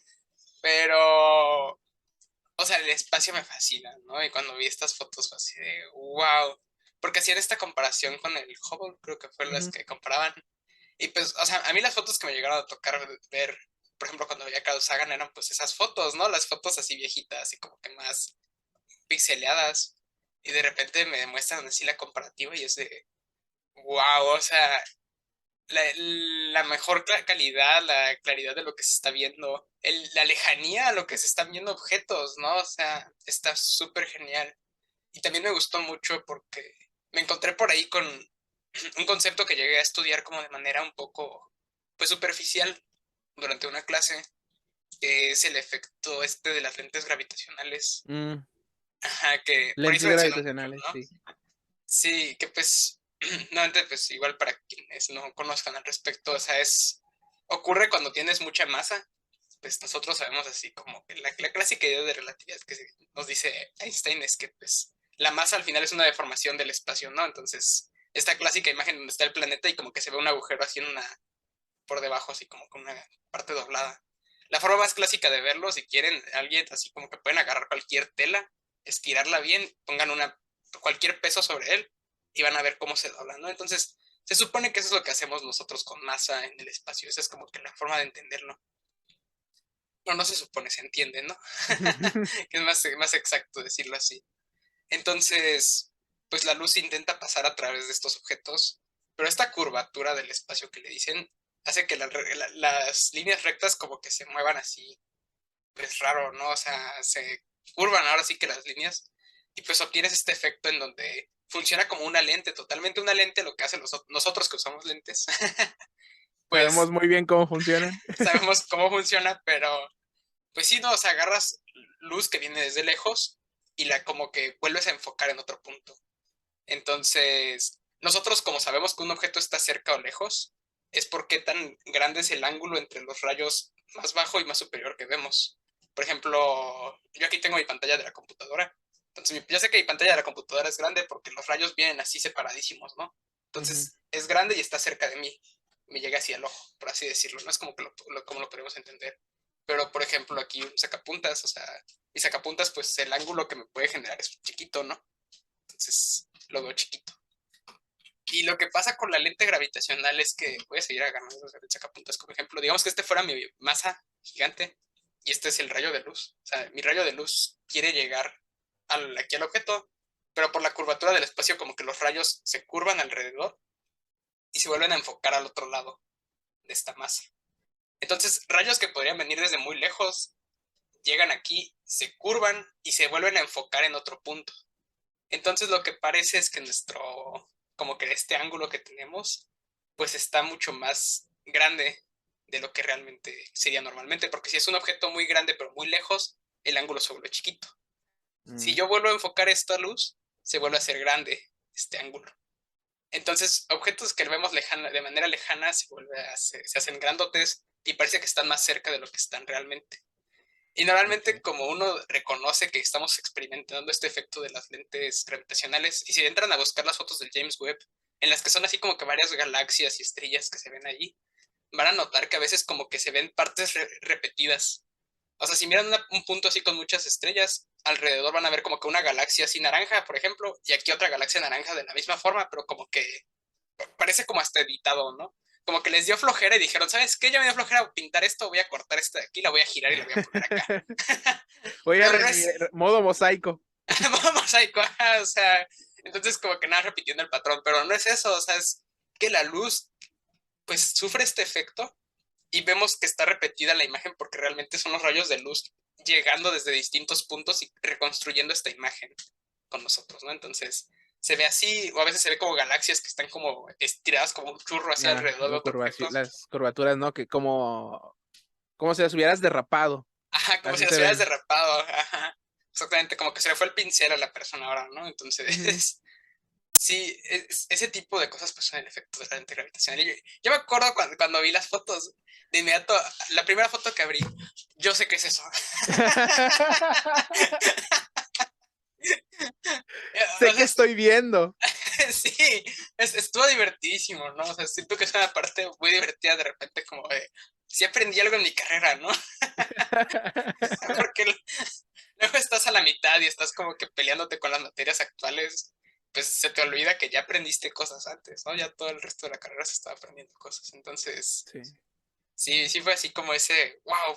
pero, o sea, el espacio me fascina, ¿no? Y cuando vi estas fotos fue así de, wow, porque hacían esta comparación con el Hubble, creo que fue las Ujú. que comparaban. Y pues, o sea, a mí las fotos que me llegaron a tocar ver, por ejemplo, cuando veía Carl Sagan eran pues esas fotos, ¿no? Las fotos así viejitas, así como que más pixeleadas. Y de repente me demuestran así la comparativa y es de, wow, o sea, la mejor calidad, la claridad de lo que se está viendo, la lejanía a lo que se están viendo objetos, ¿no? O sea, está súper genial. Y también me gustó mucho porque me encontré por ahí con un concepto que llegué a estudiar como de manera un poco, pues, superficial durante una clase, que es el efecto este de las lentes gravitacionales. Mm, Ajá, que por ahí se lentes menciona mucho, gravitacionales, ¿no? sí. Sí, que pues, nuevamente, pues igual para quienes no conozcan al respecto, o sea, ocurre cuando tienes mucha masa, pues nosotros sabemos así como que la clásica idea de relatividad que nos dice Einstein es que pues la masa al final es una deformación del espacio, ¿no? Entonces, esta clásica imagen donde está el planeta y como que se ve un agujero así por debajo, así como con una parte doblada. La forma más clásica de verlo, si quieren, alguien así como que pueden agarrar cualquier tela, estirarla bien, pongan cualquier peso sobre él y van a ver cómo se dobla, ¿no? Entonces, se supone que eso es lo que hacemos nosotros con masa en el espacio. Esa es como que la forma de entenderlo. No, no se supone, se entiende, ¿no? Que es más exacto decirlo así. Entonces, pues la luz intenta pasar a través de estos objetos, pero esta curvatura del espacio que le dicen hace que las líneas rectas como que se muevan así, pues raro, ¿no? O sea, se curvan ahora sí que las líneas y pues obtienes este efecto en donde funciona como una lente, totalmente una lente, lo que hacen nosotros que usamos lentes, Sabemos pues muy bien cómo funcionan. sabemos cómo funciona, pero pues sí, no, o sea, agarras luz que viene desde lejos y la como que vuelves a enfocar en otro punto. Entonces, nosotros como sabemos que un objeto está cerca o lejos, es porque tan grande es el ángulo entre los rayos más bajo y más superior que vemos. Por ejemplo, yo aquí tengo mi pantalla de la computadora Entonces, yo sé que mi pantalla de la computadora es grande porque los rayos vienen así separadísimos, ¿no? Ujú, Entonces, es grande y está cerca de mí. Me llega hacia el ojo, por así decirlo. No es como que como lo podemos entender. Pero, por ejemplo, aquí un sacapuntas, o sea, y sacapuntas, pues el ángulo que me puede generar es chiquito, ¿no? Entonces, lo veo chiquito. Y lo que pasa con la lente gravitacional es que voy a seguir agarrando los sacapuntas como ejemplo. Digamos que este fuera mi masa gigante y este es el rayo de luz. O sea, mi rayo de luz quiere llegar aquí al objeto, pero por la curvatura del espacio como que los rayos se curvan alrededor y se vuelven a enfocar al otro lado de esta masa. Entonces, rayos que podrían venir desde muy lejos llegan aquí, se curvan y se vuelven a enfocar en otro punto. Entonces lo que parece es que como que este ángulo que tenemos, pues está mucho más grande de lo que realmente sería normalmente, porque si es un objeto muy grande pero muy lejos, el ángulo se vuelve chiquito. Si mm, yo vuelvo a enfocar esta luz, se vuelve a hacer grande este ángulo. Entonces, objetos que vemos de manera lejana se hacen grandotes y parece que están más cerca de lo que están realmente. Y normalmente ok. como uno reconoce que estamos experimentando este efecto de las lentes gravitacionales, y si entran a buscar las fotos del James Webb, en las que son así como que varias galaxias y estrellas que se ven allí, van a notar que a veces como que se ven partes repetidas. O sea, si miran un punto así con muchas estrellas, alrededor van a ver como que una galaxia así naranja, por ejemplo, y aquí otra galaxia naranja de la misma forma, pero como que parece como hasta editado, ¿no? Como que les dio flojera y dijeron, ¿sabes qué? Ya me dio flojera pintar esto, voy a cortar esta de aquí, la voy a girar y la voy a poner acá. Voy a Pero no es modo mosaico. mosaico, ajá, o sea, entonces como que nada repitiendo el patrón, pero no es eso, o sea, es que la luz pues sufre este efecto y vemos que está repetida la imagen porque realmente son los rayos de luz llegando desde distintos puntos y reconstruyendo esta imagen con nosotros, ¿no? Entonces se ve así, o a veces se ve como galaxias que están como estiradas como un churro así alrededor de otro objeto. Las curvaturas, ¿no? Que como si las hubieras derrapado. Ajá, como si Así las se hubieras ven. derrapado, ajá. Exactamente, como que se le fue el pincel a la persona ahora, ¿no? Ujú. Entonces, sí, ese tipo de cosas pues son el efecto de la lente gravitacional. Y yo me acuerdo cuando vi las fotos, de inmediato, la primera foto que abrí, yo sé qué es eso. Sé O que sea, estoy viendo. sí, estuvo divertidísimo, ¿no? O sea, siento que es una parte muy divertida de repente como de, sí aprendí algo en mi carrera, ¿no? Porque luego estás a la mitad y estás como que peleándote con las materias actuales, pues se te olvida que ya aprendiste cosas antes, ¿no? Ya todo el resto de la carrera se estaba aprendiendo cosas. Entonces, Sí. sí, sí fue así como ese, wow,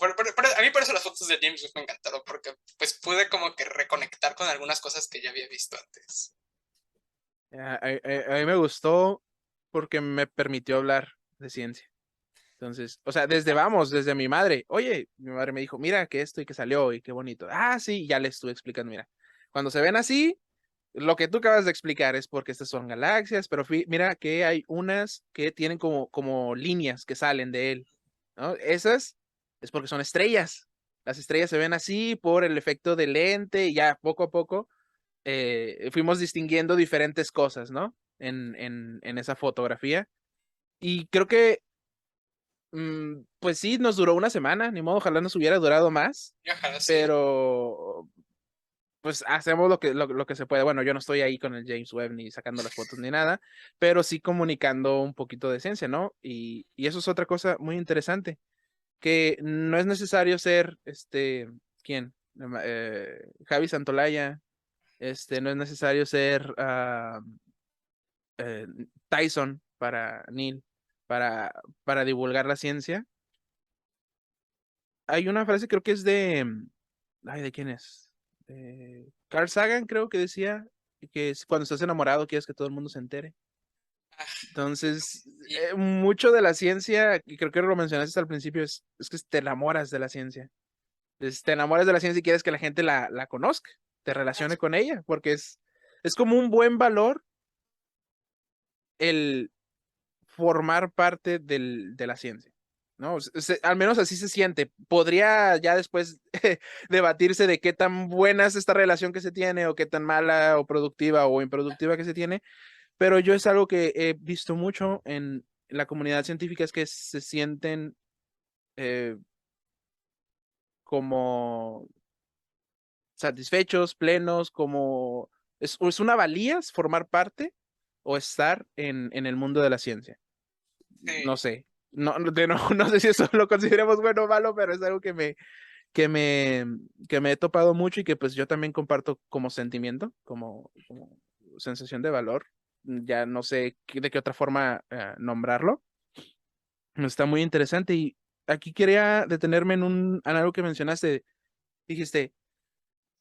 a mí por eso las fotos de James Webb me encantaron, porque pues pude como que reconectar con algunas cosas que ya había visto antes. A mí me gustó porque me permitió hablar de ciencia. Entonces, o sea, desde mi madre. Oye, mi madre me dijo, mira que esto y que salió y qué bonito. Ah, sí, ya le estuve explicando, mira. Cuando se ven así, lo que tú acabas de explicar es porque estas son galaxias, pero mira que hay unas que tienen como líneas que salen de él, ¿no? Esas es porque son estrellas. Las estrellas se ven así por el efecto de lente y ya poco a poco fuimos distinguiendo diferentes cosas, ¿no? En esa fotografía. Y creo que, pues sí, nos duró una semana, ni modo, ojalá nos hubiera durado más, Y ojalá sí. pero pues hacemos lo que se puede. Bueno, yo no estoy ahí con el James Webb ni sacando las fotos ni nada, pero sí comunicando un poquito de ciencia, ¿no? Y eso es otra cosa muy interesante, que no es necesario ser, ¿quién? Javi Santolaya, no es necesario ser eh, Tyson para Neil, para, para divulgar la ciencia. Hay una frase, creo que es ay, ¿de quién es? Carl Sagan, creo que decía que cuando estás enamorado quieres que todo el mundo se entere. Ah, Entonces, y mucho de la ciencia, y creo que lo mencionaste al principio, es que te enamoras de la ciencia. Te enamoras de la ciencia y quieres que la gente la conozca, te relacione con ella, porque es como un buen valor el formar parte de la ciencia, ¿no? Al menos así se siente. Podría ya después debatirse de qué tan buena es esta relación que se tiene, o qué tan mala o productiva o improductiva que se tiene, pero yo es algo que he visto mucho en la comunidad científica, es que se sienten eh, como satisfechos, plenos, como es una valía formar parte o estar en el mundo de la ciencia. No Sí, sé, no sé si eso lo consideremos bueno o malo, pero es algo que me, que me he topado mucho y que pues yo también comparto como sentimiento, como sensación de valor. Ya no sé de qué otra forma nombrarlo. Está muy interesante y aquí quería detenerme en algo que mencionaste. Dijiste,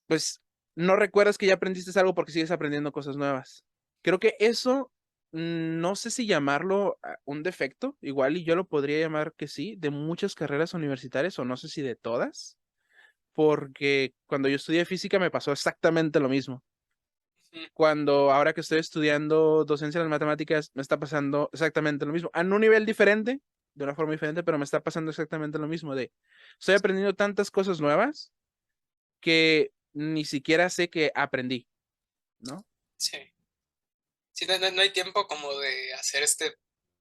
pues no recuerdas que ya aprendiste algo porque sigues aprendiendo cosas nuevas. Creo que eso, no sé si llamarlo un defecto, igual y yo lo podría llamar que sí, de muchas carreras universitarias o no sé si de todas, porque cuando yo estudié física me pasó exactamente lo mismo. ujú, Cuando ahora que estoy estudiando docencia de las matemáticas, me está pasando exactamente lo mismo, a un nivel diferente, de una forma diferente, pero me está pasando exactamente lo mismo de, estoy aprendiendo tantas cosas nuevas que ni siquiera sé que aprendí, ¿no? sí. Sí, no hay tiempo como de hacer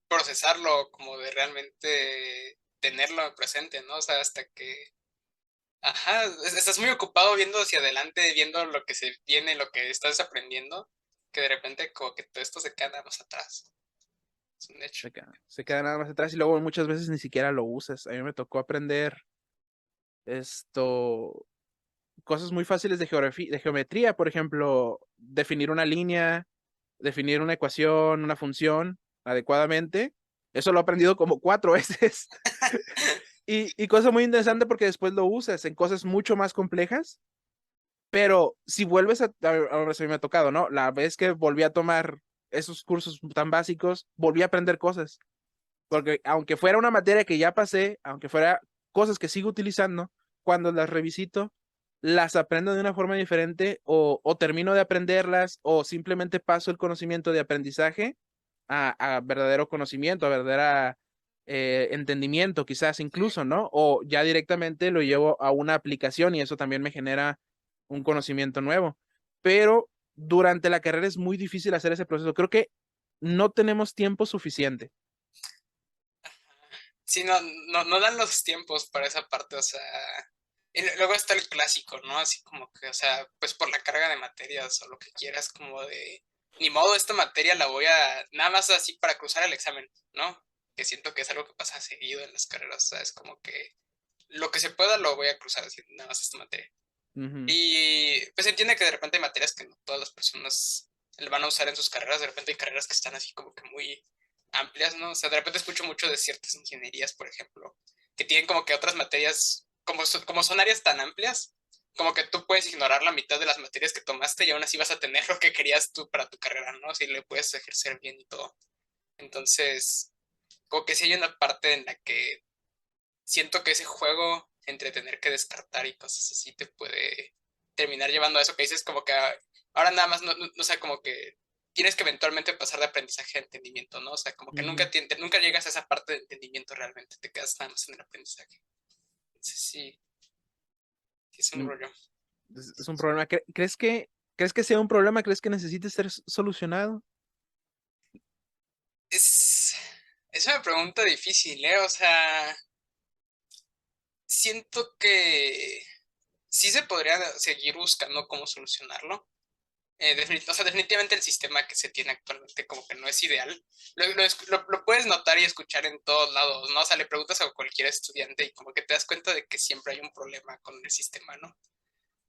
procesarlo, como de realmente tenerlo presente, ¿no? O sea, hasta que, ajá, estás muy ocupado viendo hacia adelante, viendo lo que se viene, lo que estás aprendiendo, que de repente como que todo esto se queda nada más atrás. Es un hecho. Se queda nada más atrás y luego muchas veces ni siquiera lo usas. A mí me tocó aprender esto, cosas muy fáciles de geografía, de geometría, por ejemplo, definir una línea, definir una ecuación, una función adecuadamente. Eso lo he aprendido como 4 veces. Y cosa muy interesante porque después lo usas en cosas mucho más complejas, pero si vuelves ahora sí me ha tocado, ¿no? La vez que volví a tomar esos cursos tan básicos, volví a aprender cosas. Porque aunque fuera una materia que ya pasé, aunque fuera cosas que sigo utilizando, cuando las revisito, las aprendo de una forma diferente o termino de aprenderlas o simplemente paso el conocimiento de aprendizaje a verdadero conocimiento, a verdadera entendimiento, quizás Sí. incluso, ¿no? O ya directamente lo llevo a una aplicación y eso también me genera un conocimiento nuevo. Pero durante la carrera es muy difícil hacer ese proceso. Creo que no tenemos tiempo suficiente. Sí, no dan los tiempos para esa parte, o sea, y luego está el clásico, ¿no? Así como que, o sea, pues por la carga de materias o lo que quieras, como de, ni modo, esta materia la voy a, nada más así para cruzar el examen, ¿no? Que siento que es algo que pasa seguido en las carreras, o sea, es como que lo que se pueda lo voy a cruzar así, nada más esta materia. Ujú. Y pues entiende que de repente hay materias que no todas las personas le van a usar en sus carreras, de repente hay carreras que están así como que muy amplias, ¿no? O sea, de repente escucho mucho de ciertas ingenierías, por ejemplo, que tienen como que otras materias, como son áreas tan amplias, como que tú puedes ignorar la mitad de las materias que tomaste y aún así vas a tener lo que querías tú para tu carrera, ¿no? Si le puedes ejercer bien y todo. Entonces, como que sí hay una parte en la que siento que ese juego entre tener que descartar y cosas así te puede terminar llevando a eso que dices como que ahora nada más no sé, como que tienes que eventualmente pasar de aprendizaje a entendimiento, ¿no? O sea, como que Ujú. nunca llegas a esa parte de entendimiento realmente, te quedas nada más en el aprendizaje. Entonces sí es un Mm, rollo. es un problema. ¿Crees que sea un problema? ¿Crees que necesite ser solucionado? Es, es una pregunta difícil, ¿eh? O sea, siento que sí se podría seguir buscando cómo solucionarlo. O sea, definitivamente el sistema que se tiene actualmente como que no es ideal. Lo puedes notar y escuchar en todos lados, ¿no? O sea, le preguntas a cualquier estudiante y como que te das cuenta de que siempre hay un problema con el sistema, ¿no?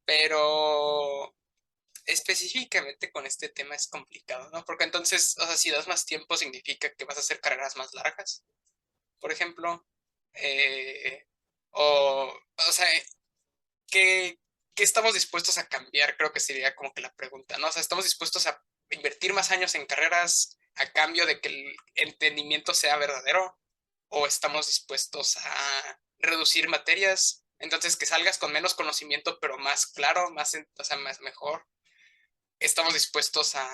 Pero específicamente con este tema es complicado, ¿no? Porque entonces, o sea, si das más tiempo significa que vas a hacer carreras más largas, por ejemplo. Eh, o sea, ¿qué, qué estamos dispuestos a cambiar? Creo que sería como que la pregunta, ¿no? O sea, ¿estamos dispuestos a invertir más años en carreras a cambio de que el entendimiento sea verdadero? ¿O estamos dispuestos a reducir materias? Entonces, que salgas con menos conocimiento, pero más claro, o sea, más mejor. Estamos dispuestos a,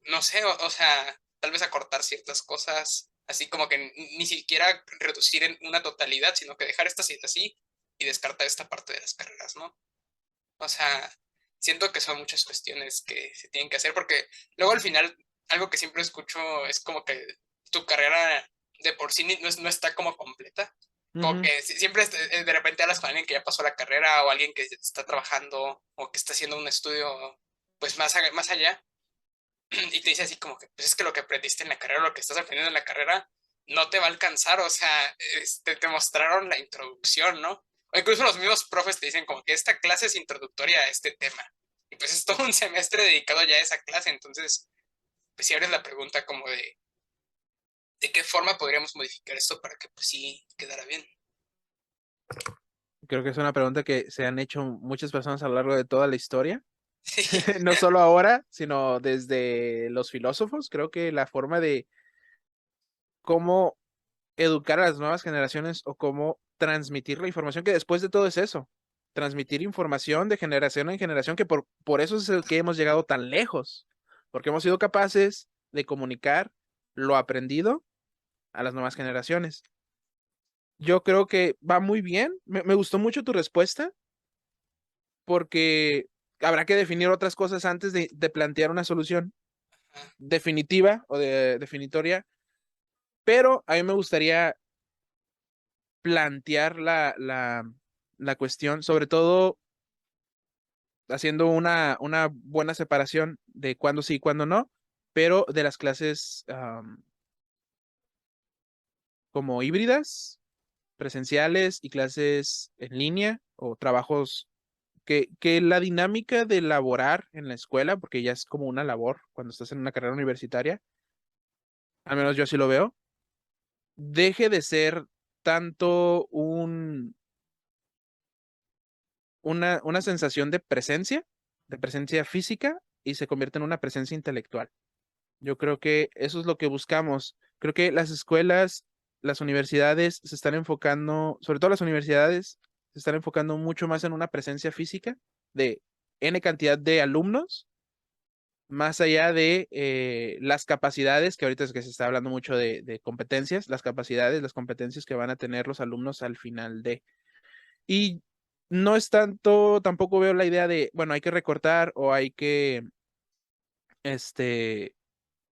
no sé, o sea, tal vez a cortar ciertas cosas, así como que ni siquiera reducir en una totalidad, sino que dejar esta cita así y descartar esta parte de las carreras, ¿no? O sea, siento que son muchas cuestiones que se tienen que hacer porque luego al final algo que siempre escucho es como que tu carrera de por sí no está como completa. Como Ujú. que siempre de repente hablas con alguien que ya pasó la carrera o alguien que está trabajando o que está haciendo un estudio pues más allá y te dice así como que pues es que lo que aprendiste en la carrera, lo que estás aprendiendo en la carrera no te va a alcanzar, o sea, te mostraron la introducción, ¿no? O incluso los mismos profes te dicen como que esta clase es introductoria a este tema. Y pues es todo un semestre dedicado ya a esa clase, entonces pues si abres la pregunta como de qué forma podríamos modificar esto para que pues sí quedara bien. Creo que es una pregunta que se han hecho muchas personas a lo largo de toda la historia, Sí. no solo ahora, sino desde los filósofos. Creo que la forma de cómo educar a las nuevas generaciones o cómo transmitir la información, que después de todo es eso, transmitir información de generación en generación, que por eso es el que hemos llegado tan lejos, porque hemos sido capaces de comunicar lo aprendido a las nuevas generaciones. Yo creo que va muy bien. Me gustó mucho tu respuesta porque habrá que definir otras cosas antes de plantear una solución definitiva o definitoria, pero a mí me gustaría plantear la cuestión, sobre todo haciendo una buena separación de cuándo sí y cuándo no, pero de las clases como híbridas, presenciales y clases en línea o trabajos que la dinámica de laborar en la escuela, porque ya es como una labor cuando estás en una carrera universitaria, al menos yo así lo veo, deje de ser tanto una sensación de presencia física, y se convierte en una presencia intelectual. Yo creo que eso es lo que buscamos. Creo que las escuelas, las universidades se están enfocando, sobre todo las universidades, se están enfocando mucho más en una presencia física de N cantidad de alumnos, más allá de las capacidades, que ahorita es que se está hablando mucho de competencias, las capacidades, las competencias que van a tener los alumnos al final de. Y no es tanto, tampoco veo la idea de, bueno, hay que recortar o hay que, este,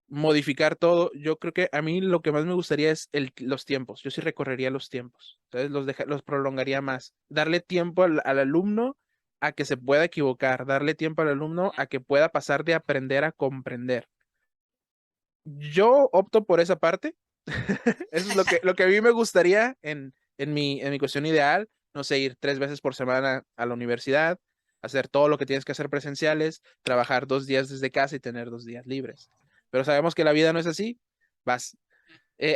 modificar todo. Yo creo que a mí lo que más me gustaría es los tiempos. Yo sí recorrería los tiempos. Entonces los prolongaría más. Darle tiempo al alumno a que se pueda equivocar, darle tiempo al alumno a que pueda pasar de aprender a comprender. Yo opto por esa parte. Eso es lo que a mí me gustaría en mi cuestión ideal. No sé, ir 3 veces por semana a la universidad, hacer todo lo que tienes que hacer presenciales, trabajar 2 días desde casa y tener 2 días libres. Pero sabemos que la vida no es así. Vas,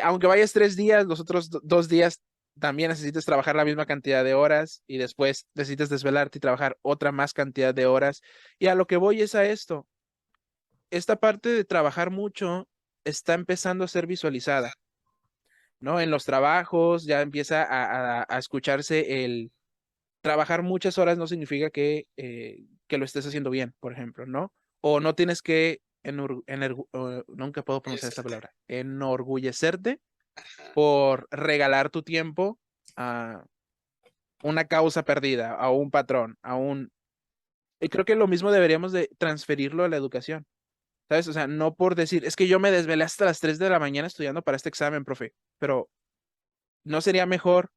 aunque vayas 3 días, los otros 2 días también necesitas trabajar la misma cantidad de horas y después necesitas desvelarte y trabajar otra más cantidad de horas. Y a lo que voy es a esto. Esta parte de trabajar mucho está empezando a ser visualizada, ¿no? En los trabajos ya empieza a escucharse el trabajar muchas horas no significa que lo estés haciendo bien, por ejemplo, ¿no? O no tienes que nunca puedo pronunciar esta Fallecerte. palabra, enorgullecerte Ajá. por regalar tu tiempo a una causa perdida, a un patrón, a un. Y creo que lo mismo deberíamos de transferirlo a la educación, ¿sabes? O sea, no por decir, es que yo me desvelé hasta las 3 de la mañana estudiando para este examen, profe, pero ¿no sería mejor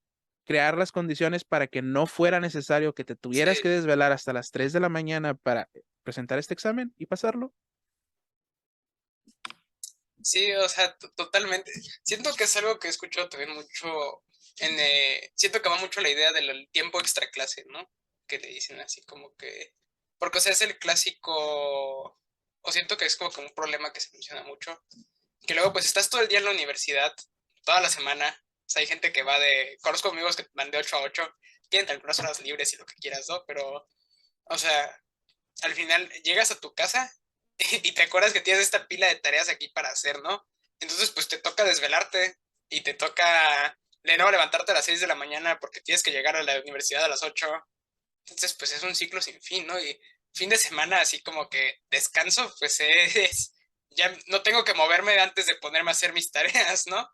crear las condiciones para que no fuera necesario que te Sí, tuvieras que desvelar hasta las 3 de la mañana para presentar este examen y pasarlo? sí, o sea, totalmente. Siento que es algo que he escuchado también mucho siento que va mucho la idea del tiempo extra clase, ¿no? Que le dicen así como que, porque o sea, es el clásico, o siento que es como que un problema que se menciona mucho, que luego pues estás todo el día en la universidad, toda la semana, o sea, hay gente que va conozco amigos que van de 8 a 8, tienen algunas horas libres y lo que quieras, ¿no? Pero, o sea, al final llegas a tu casa y te acuerdas que tienes esta pila de tareas aquí para hacer, ¿no? Entonces, pues te toca desvelarte y te toca de nuevo levantarte a las 6 de la mañana porque tienes que llegar a la universidad a las 8. Entonces, pues es un ciclo sin fin, ¿no? Y fin de semana, así como que descanso, pues es, ya no tengo que moverme antes de ponerme a hacer mis tareas, ¿no?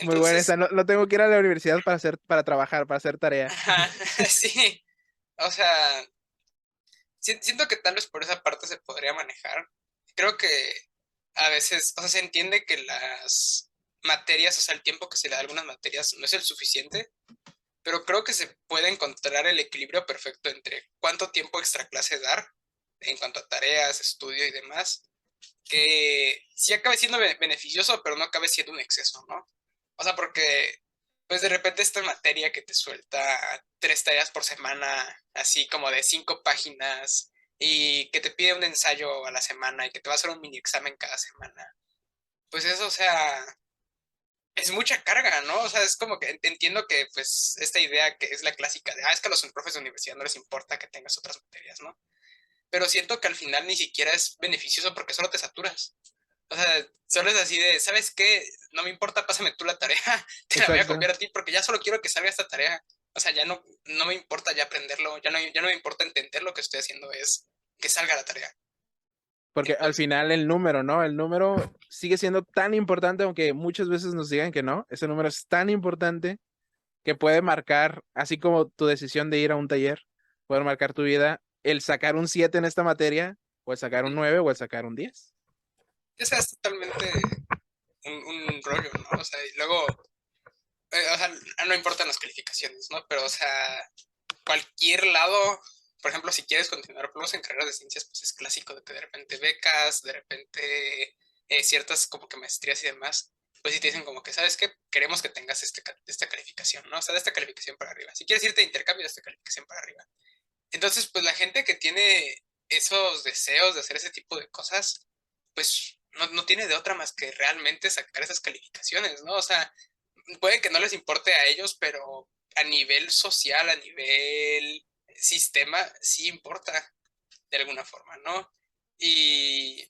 Muy buena esa. Entonces, No, no tengo que ir a la universidad para trabajar, para hacer tarea. ajá, sí, o sea, siento que tal vez por esa parte se podría manejar. Creo que a veces, o sea, se entiende que materias, o sea, el tiempo que se le da a algunas materias no es el suficiente, pero creo que se puede encontrar el equilibrio perfecto entre cuánto tiempo extra clase dar en cuanto a tareas, estudio y demás, que sí acabe siendo beneficioso, pero no acabe siendo un exceso, ¿no? O sea, porque pues de repente esta materia que te suelta 3 tareas por semana, así como de 5 páginas, y que te pide un ensayo a la semana y que te va a hacer un mini examen cada semana, pues eso, o sea, es mucha carga, ¿no? O sea, es como que entiendo que pues esta idea que es la clásica de, es que a los profes de universidad no les importa que tengas otras materias, ¿no? Pero siento que al final ni siquiera es beneficioso porque solo te saturas. O sea, solo es así de, ¿sabes qué? No me importa, pásame tú la tarea, te la voy a Exacto. copiar a ti porque ya solo quiero que salga esta tarea. O sea, ya no me importa ya aprenderlo, ya no me importa entender lo que estoy haciendo, es que salga la tarea. Porque al Entonces, final el número, ¿no? El número sigue siendo tan importante, aunque muchas veces nos digan que no. Ese número es tan importante que puede marcar, así como tu decisión de ir a un taller, puede marcar tu vida, el sacar un 7 en esta materia, o el sacar un 9 o el sacar un 10. o sea, es totalmente un rollo, ¿no? O sea, y luego, o sea, no importan las calificaciones, ¿no? Pero, o sea, cualquier lado, por ejemplo, si quieres continuar plus en carreras de ciencias, pues es clásico de que de repente becas, de repente ciertas como que maestrías y demás, pues si te dicen como que, ¿sabes qué? Queremos que tengas esta calificación, ¿no? O sea, de esta calificación para arriba. Si quieres irte de intercambio, de esta calificación para arriba. Entonces, pues la gente que tiene esos deseos de hacer ese tipo de cosas, pues no tiene de otra más que realmente sacar esas calificaciones, ¿no? O sea, puede que no les importe a ellos, pero a nivel social, a nivel sistema, sí importa de alguna forma, ¿no? Y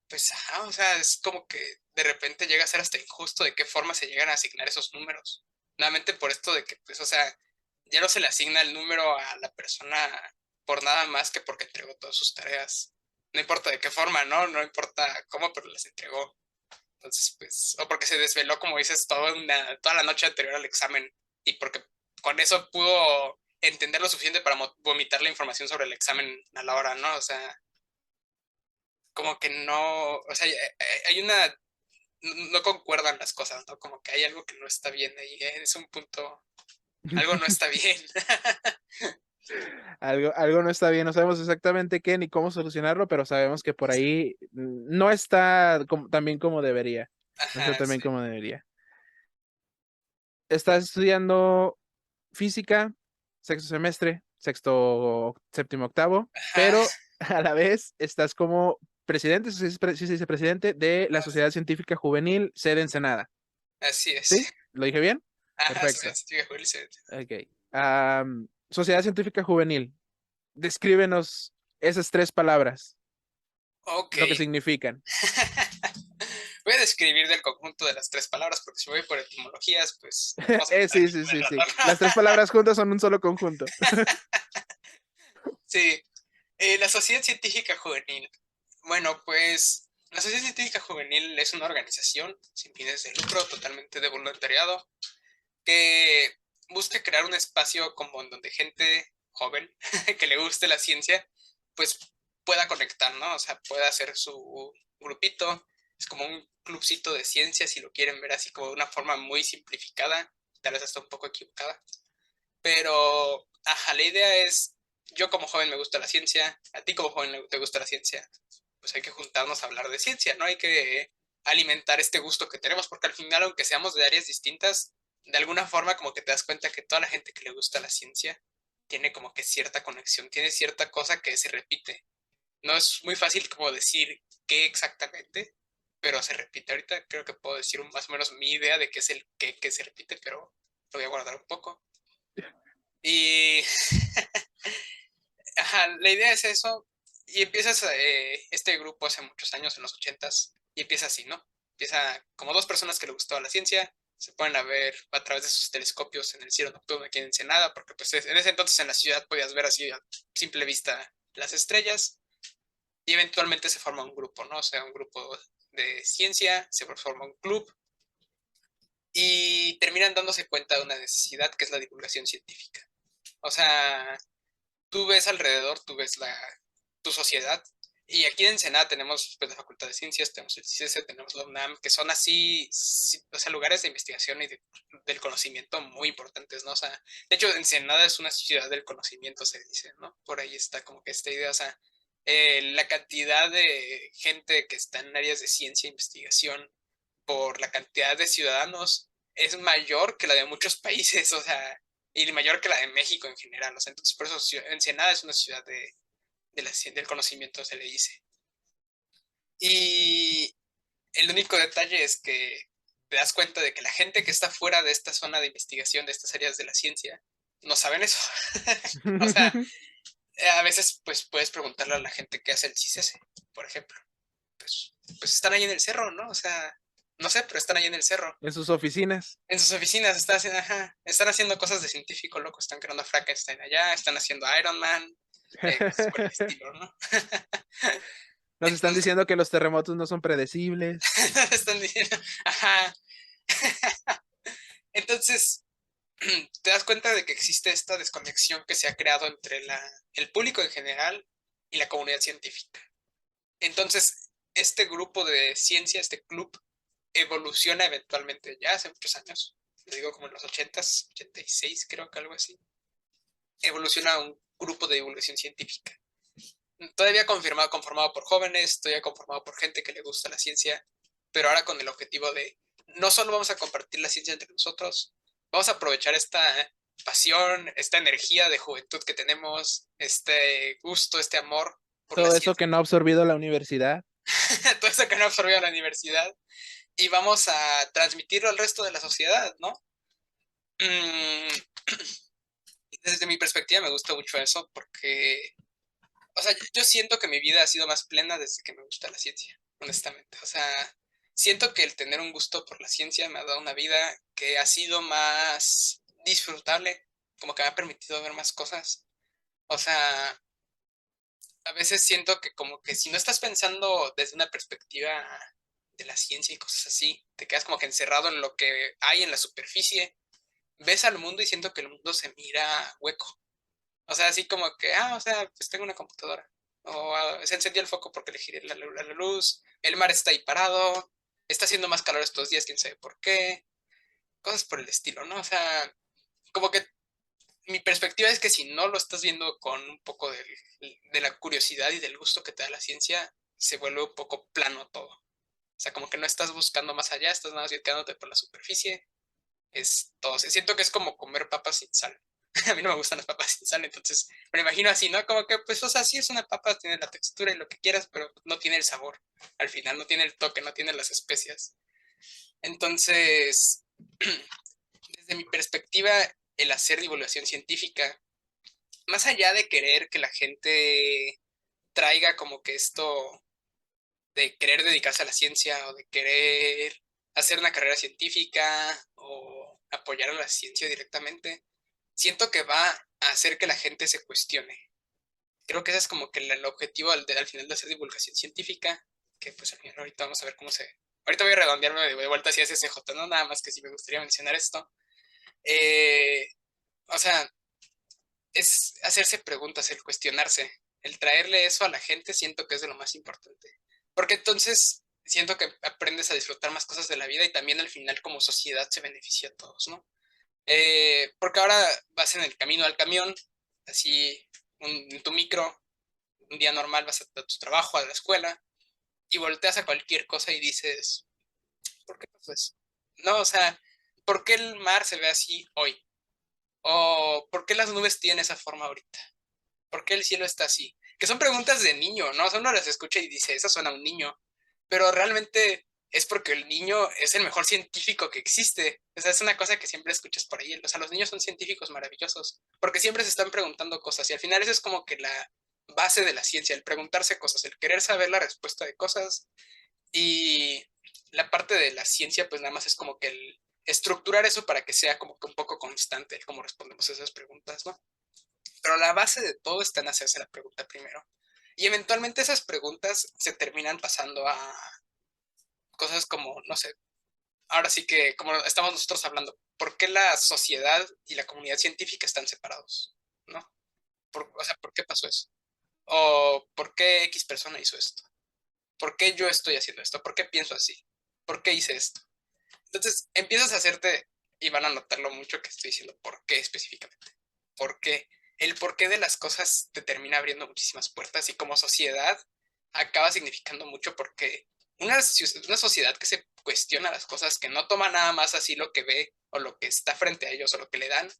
pues, ajá, o sea, es como que de repente llega a ser hasta injusto de qué forma se llegan a asignar esos números. Nuevamente por esto de que, pues, o sea, ya no se le asigna el número a la persona por nada más que porque entregó todas sus tareas. No importa de qué forma, ¿no? No importa cómo, pero las entregó. Entonces, pues, o porque se desveló, como dices, toda la noche anterior al examen y porque con eso pudo entender lo suficiente para vomitar la información sobre el examen a la hora, ¿no? O sea, como que no, o sea, hay una, no concuerdan las cosas, ¿no? Como que hay algo que no está bien ahí, es un punto, algo no está bien. Algo no está bien, no sabemos exactamente qué ni cómo solucionarlo, pero sabemos que por ahí no está tan bien como debería. No está Ajá, tan bien sí. como debería. Estás estudiando física, sexto semestre, sexto, séptimo, octavo, Ajá, pero a la vez estás como presidente, sí se dice presidente de la Sociedad Científica Juvenil sede Ensenada. así ¿Sí? es. ¿Lo dije bien? Ajá, Perfecto. sí, Julio, sí. Ok. Sociedad Científica Juvenil. Descríbenos esas tres palabras, Ok. lo que significan. Voy a describir del conjunto de las tres palabras, porque si voy por etimologías, pues nos vamos a meter Sí, aquí sí, un buen sí, sí. Las tres rato. palabras juntas son un solo conjunto. Sí, la Sociedad Científica Juvenil. Bueno, pues la Sociedad Científica Juvenil es una organización sin fines de lucro, totalmente de voluntariado, que busca crear un espacio como en donde gente joven que le guste la ciencia, pues pueda conectar, ¿no? O sea, pueda hacer su grupito. Es como un clubcito de ciencia, si lo quieren ver así como de una forma muy simplificada, tal vez hasta un poco equivocada. Pero, ajá, la idea es, yo como joven me gusta la ciencia, a ti como joven te gusta la ciencia, pues hay que juntarnos a hablar de ciencia, ¿no? Hay que alimentar este gusto que tenemos, porque al final, aunque seamos de áreas distintas, de alguna forma como que te das cuenta que toda la gente que le gusta la ciencia tiene como que cierta conexión, tiene cierta cosa que se repite. No es muy fácil como decir qué exactamente, pero se repite. Ahorita creo que puedo decir más o menos mi idea de qué es el qué que se repite, pero lo voy a guardar un poco. Y ajá, la idea es eso. Y empiezas este grupo hace muchos años, en los ochentas, y empieza así, ¿no? Empieza como dos personas que le gustó la ciencia, se ponen a ver a través de sus telescopios en el cielo nocturno aquí en Ensenada, porque pues en ese entonces en la ciudad podías ver así a simple vista las estrellas, y eventualmente se forma un grupo, ¿no? O sea, un grupo de ciencia, se forma un club, y terminan dándose cuenta de una necesidad que es la divulgación científica. O sea, tú ves alrededor, tú ves tu sociedad Y aquí en Ensenada tenemos pues, la Facultad de Ciencias, tenemos el CICESE, tenemos la UNAM, que son así, o sea, lugares de investigación y del conocimiento muy importantes, ¿no? O sea, de hecho, Ensenada es una ciudad del conocimiento, se dice, ¿no? Por ahí está como que esta idea, o sea, la cantidad de gente que está en áreas de ciencia e investigación por la cantidad de ciudadanos es mayor que la de muchos países, o sea, y mayor que la de México en general, o sea, entonces por eso Ensenada es una ciudad del conocimiento, se le dice. Y el único detalle es que te das cuenta de que la gente que está fuera de esta zona de investigación, de estas áreas de la ciencia, no saben eso. O sea, a veces pues puedes preguntarle a la gente que hace el CICESE, por ejemplo. Pues están ahí en el cerro, ¿no? O sea, no sé, pero están ahí en el cerro. En sus oficinas. En sus oficinas están haciendo, ajá, están haciendo cosas de científico loco, están creando Frankenstein allá, están haciendo Iron Man, cosas por el estilo, ¿no? Nos están Entonces, diciendo que los terremotos no son predecibles. están diciendo, ajá. Entonces, te das cuenta de que existe esta desconexión que se ha creado entre el público en general y la comunidad científica. Entonces, este grupo de ciencia, este club, evoluciona eventualmente, ya hace muchos años, lo digo como en los 80s, 86 creo que algo así, evoluciona a un grupo de divulgación científica. Todavía conformado por jóvenes, todavía conformado por gente que le gusta la ciencia, pero ahora con el objetivo de no solo vamos a compartir la ciencia entre nosotros, vamos a aprovechar esta pasión, esta energía de juventud que tenemos, este gusto, este amor por la Todo eso ciencia, que no ha absorbido la universidad. todo eso que no absorbió la universidad, y vamos a transmitirlo al resto de la sociedad, ¿no? Mm, desde mi perspectiva me gusta mucho eso porque, o sea, yo siento que mi vida ha sido más plena desde que me gusta la ciencia, honestamente. O sea, siento que el tener un gusto por la ciencia me ha dado una vida que ha sido más disfrutable, como que me ha permitido ver más cosas. O sea, a veces siento que como que si no estás pensando desde una perspectiva de la ciencia y cosas así, te quedas como que encerrado en lo que hay en la superficie, ves al mundo y siento que el mundo se mira hueco. O sea, así como que, o sea, pues tengo una computadora. O se encendió el foco porque le giré la luz. El mar está ahí parado. Está haciendo más calor estos días, quién sabe por qué. Cosas por el estilo, ¿no? O sea, como que mi perspectiva es que si no lo estás viendo con un poco de la curiosidad y del gusto que te da la ciencia, se vuelve un poco plano todo. O sea, como que no estás buscando más allá, estás nada más quedándote por la superficie. Es todo. Siento que es como comer papas sin sal. A mí no me gustan las papas sin sal, entonces me lo imagino así, ¿no? Como que, pues, o sea, sí es una papa, tiene la textura y lo que quieras, pero no tiene el sabor. Al final no tiene el toque, no tiene las especias. Entonces, desde mi perspectiva, el hacer divulgación científica, más allá de querer que la gente traiga como que esto de querer dedicarse a la ciencia o de querer hacer una carrera científica o apoyar a la ciencia directamente, siento que va a hacer que la gente se cuestione. Creo que ese es como que el objetivo al final de hacer divulgación científica, que pues al final ahorita vamos a ver cómo se... Ahorita voy a redondearme de vuelta hacia SSJ, no nada más que si me gustaría mencionar esto. Eh, o sea, es hacerse preguntas, el cuestionarse, el traerle eso a la gente, siento que es de lo más importante. Porque entonces siento que aprendes a disfrutar más cosas de la vida y también al final como sociedad se beneficia a todos, ¿no? Porque ahora vas en el camino al camión, así en tu micro, un día normal vas a tu trabajo, a la escuela, y volteas a cualquier cosa y dices, ¿por qué pasó eso? No, o sea, ¿por qué el mar se ve así hoy? ¿O por qué las nubes tienen esa forma ahorita? ¿Por qué el cielo está así? Que son preguntas de niño, ¿no? O sea, uno las escucha y dice, eso suena a un niño, pero realmente es porque el niño es el mejor científico que existe. O sea, es una cosa que siempre escuchas por ahí. O sea, los niños son científicos maravillosos, porque siempre se están preguntando cosas y al final eso es como que la base de la ciencia, el preguntarse cosas, el querer saber la respuesta de cosas y la parte de la ciencia pues nada más es como que el estructurar eso para que sea como que un poco constante el cómo respondemos a esas preguntas, ¿no? Pero la base de todo está en hacerse la pregunta primero. Y eventualmente esas preguntas se terminan pasando a cosas como, no sé, ahora sí que como estamos nosotros hablando, ¿por qué la sociedad y la comunidad científica están separados? ¿No? O sea, ¿por qué pasó eso? O ¿por qué X persona hizo esto? ¿Por qué yo estoy haciendo esto? ¿Por qué pienso así? ¿Por qué hice esto? Entonces empiezas a hacerte, y van a notarlo mucho que estoy diciendo por qué específicamente. ¿Por qué? El porqué de las cosas te termina abriendo muchísimas puertas y como sociedad acaba significando mucho porque una sociedad que se cuestiona las cosas, que no toma nada más así lo que ve o lo que está frente a ellos o lo que le dan,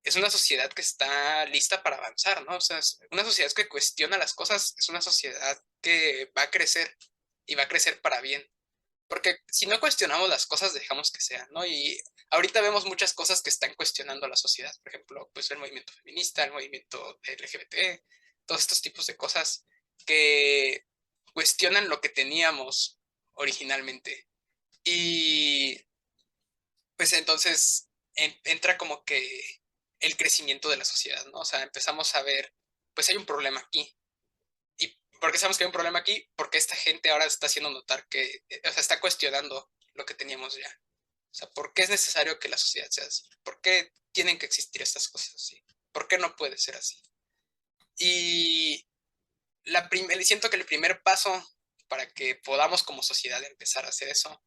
es una sociedad que está lista para avanzar, ¿no? O sea, una sociedad que cuestiona las cosas es una sociedad que va a crecer y va a crecer para bien. Porque si no cuestionamos las cosas, dejamos que sean, ¿no? Y ahorita vemos muchas cosas que están cuestionando la sociedad. Por ejemplo, pues el movimiento feminista, el movimiento LGBT, todos estos tipos de cosas que cuestionan lo que teníamos originalmente. Y pues entonces entra como que el crecimiento de la sociedad, ¿no? O sea, empezamos a ver, pues hay un problema aquí. ¿Y por qué sabemos que hay un problema aquí? Porque esta gente ahora está haciendo notar que, o sea, está cuestionando lo que teníamos ya. O sea, ¿por qué es necesario que la sociedad sea así? ¿Por qué tienen que existir estas cosas así? ¿Por qué no puede ser así? Y siento que el primer paso para que podamos como sociedad empezar a hacer eso,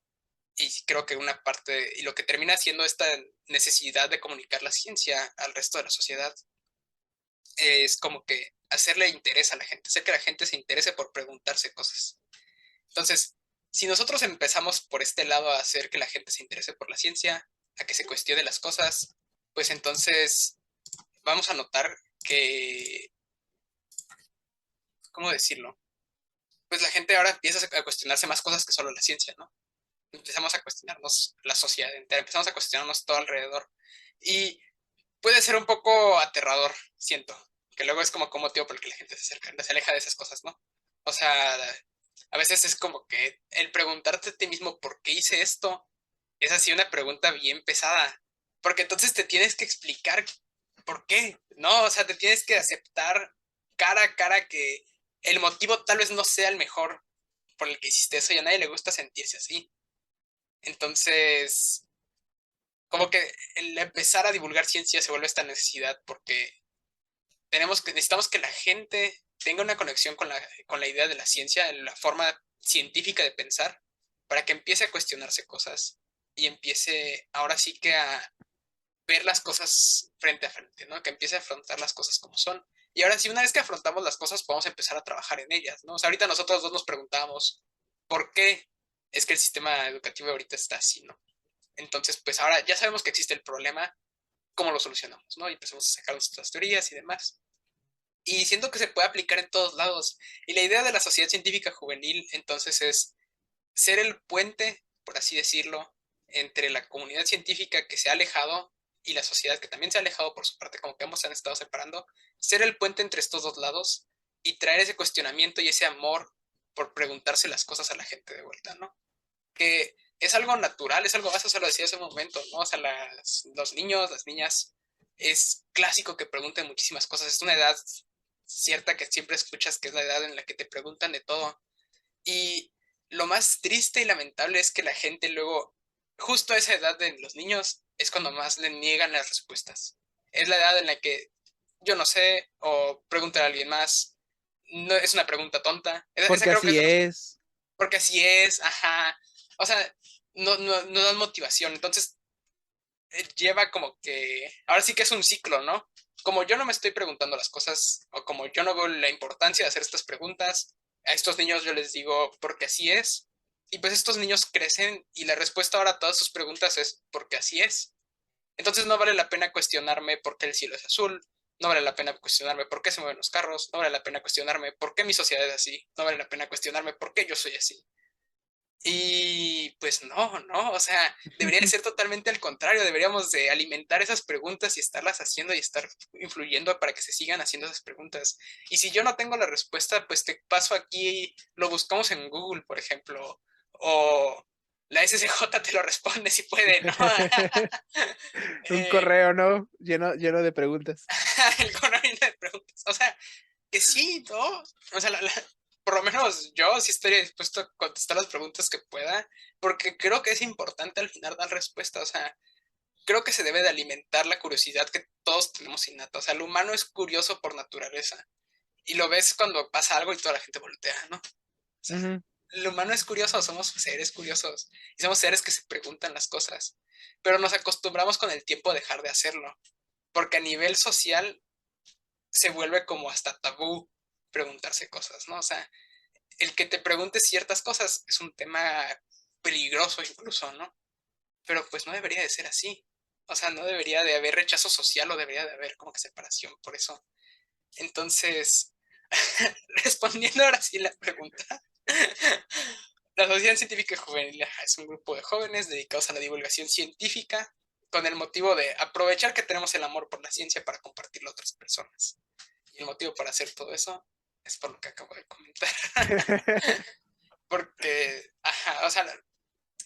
y creo que una parte, y lo que termina siendo esta necesidad de comunicar la ciencia al resto de la sociedad, es como que hacerle interés a la gente, hacer que la gente se interese por preguntarse cosas. Entonces, si nosotros empezamos por este lado a hacer que la gente se interese por la ciencia, a que se cuestione las cosas, pues entonces vamos a notar que, ¿cómo decirlo? Pues la gente ahora empieza a cuestionarse más cosas que solo la ciencia, ¿no? Empezamos a cuestionarnos la sociedad entera, empezamos a cuestionarnos todo alrededor. Y puede ser un poco aterrador, siento, que luego es como motivo por el que la gente se acerca, se aleja de esas cosas, ¿no? O sea, a veces es como que el preguntarte a ti mismo por qué hice esto es así una pregunta bien pesada, porque entonces te tienes que explicar por qué, ¿no? O sea, te tienes que aceptar cara a cara que el motivo tal vez no sea el mejor por el que hiciste eso y a nadie le gusta sentirse así. Entonces, como que el empezar a divulgar ciencia se vuelve esta necesidad porque necesitamos que la gente tenga una conexión con la idea de la ciencia, la forma científica de pensar, para que empiece a cuestionarse cosas y empiece ahora sí que a ver las cosas frente a frente, ¿no? Que empiece a afrontar las cosas como son. Y ahora sí, una vez que afrontamos las cosas, podemos empezar a trabajar en ellas, ¿no? O sea, ahorita nosotros dos nos preguntábamos, ¿por qué es que el sistema educativo ahorita está así, ¿no? Entonces, pues ahora ya sabemos que existe el problema, ¿cómo lo solucionamos, ¿no? Y empezamos a sacar nuestras teorías y demás. Y siento que se puede aplicar en todos lados. Y la idea de la sociedad científica juvenil, entonces, es ser el puente, por así decirlo, entre la comunidad científica que se ha alejado y la sociedad que también se ha alejado por su parte, como que ambos se han estado separando, ser el puente entre estos dos lados y traer ese cuestionamiento y ese amor por preguntarse las cosas a la gente de vuelta, ¿no? Que es algo natural, es algo, eso se lo decía hace un momento, ¿no? O sea, los niños, las niñas, es clásico que pregunten muchísimas cosas, es una edad cierta que siempre escuchas que es la edad en la que te preguntan de todo. Y lo más triste y lamentable es que la gente luego, justo a esa edad de los niños, es cuando más le niegan las respuestas. Es la edad en la que yo no sé, o preguntar a alguien más, no es una pregunta tonta. Esa Porque creo que es así de los es. porque así es, ajá. O sea, no dan motivación. Entonces, lleva como que, ahora sí que es un ciclo, ¿no? Como yo no me estoy preguntando las cosas, o como yo no veo la importancia de hacer estas preguntas, a estos niños yo les digo, porque así es. Y pues estos niños crecen y la respuesta ahora a todas sus preguntas es, porque así es. Entonces no vale la pena cuestionarme por qué el cielo es azul, no vale la pena cuestionarme por qué se mueven los carros, no vale la pena cuestionarme por qué mi sociedad es así, no vale la pena cuestionarme por qué yo soy así. Y pues no, o sea, debería de ser totalmente al contrario, deberíamos de alimentar esas preguntas y estarlas haciendo y estar influyendo para que se sigan haciendo esas preguntas. Y si yo no tengo la respuesta, pues te paso aquí, lo buscamos en Google, por ejemplo, o la SSJ te lo responde si puede, ¿no? Un Eh, correo, ¿no? Lleno de preguntas. el coronavirus de preguntas, o sea, que sí, ¿no? O sea, por lo menos yo sí estaría dispuesto a contestar las preguntas que pueda, porque creo que es importante al final dar respuesta. O sea, creo que se debe de alimentar la curiosidad que todos tenemos innata. O sea, el humano es curioso por naturaleza. y lo ves cuando pasa algo y toda la gente voltea, ¿no? O sea, Ujú, el humano es curioso, somos seres curiosos y somos seres que se preguntan las cosas, pero nos acostumbramos con el tiempo a dejar de hacerlo, porque a nivel social se vuelve como hasta tabú preguntarse cosas, ¿no? O sea, el que te preguntes ciertas cosas es un tema peligroso incluso, ¿no? Pero pues no debería de ser así. O sea, no debería de haber rechazo social o debería de haber como que separación por eso. Entonces, respondiendo ahora sí la pregunta, la Sociedad Científica Juvenil es un grupo de jóvenes dedicados a la divulgación científica con el motivo de aprovechar que tenemos el amor por la ciencia para compartirlo a otras personas. Y el motivo para hacer todo eso es por lo que acabo de comentar. Porque, ajá, o sea,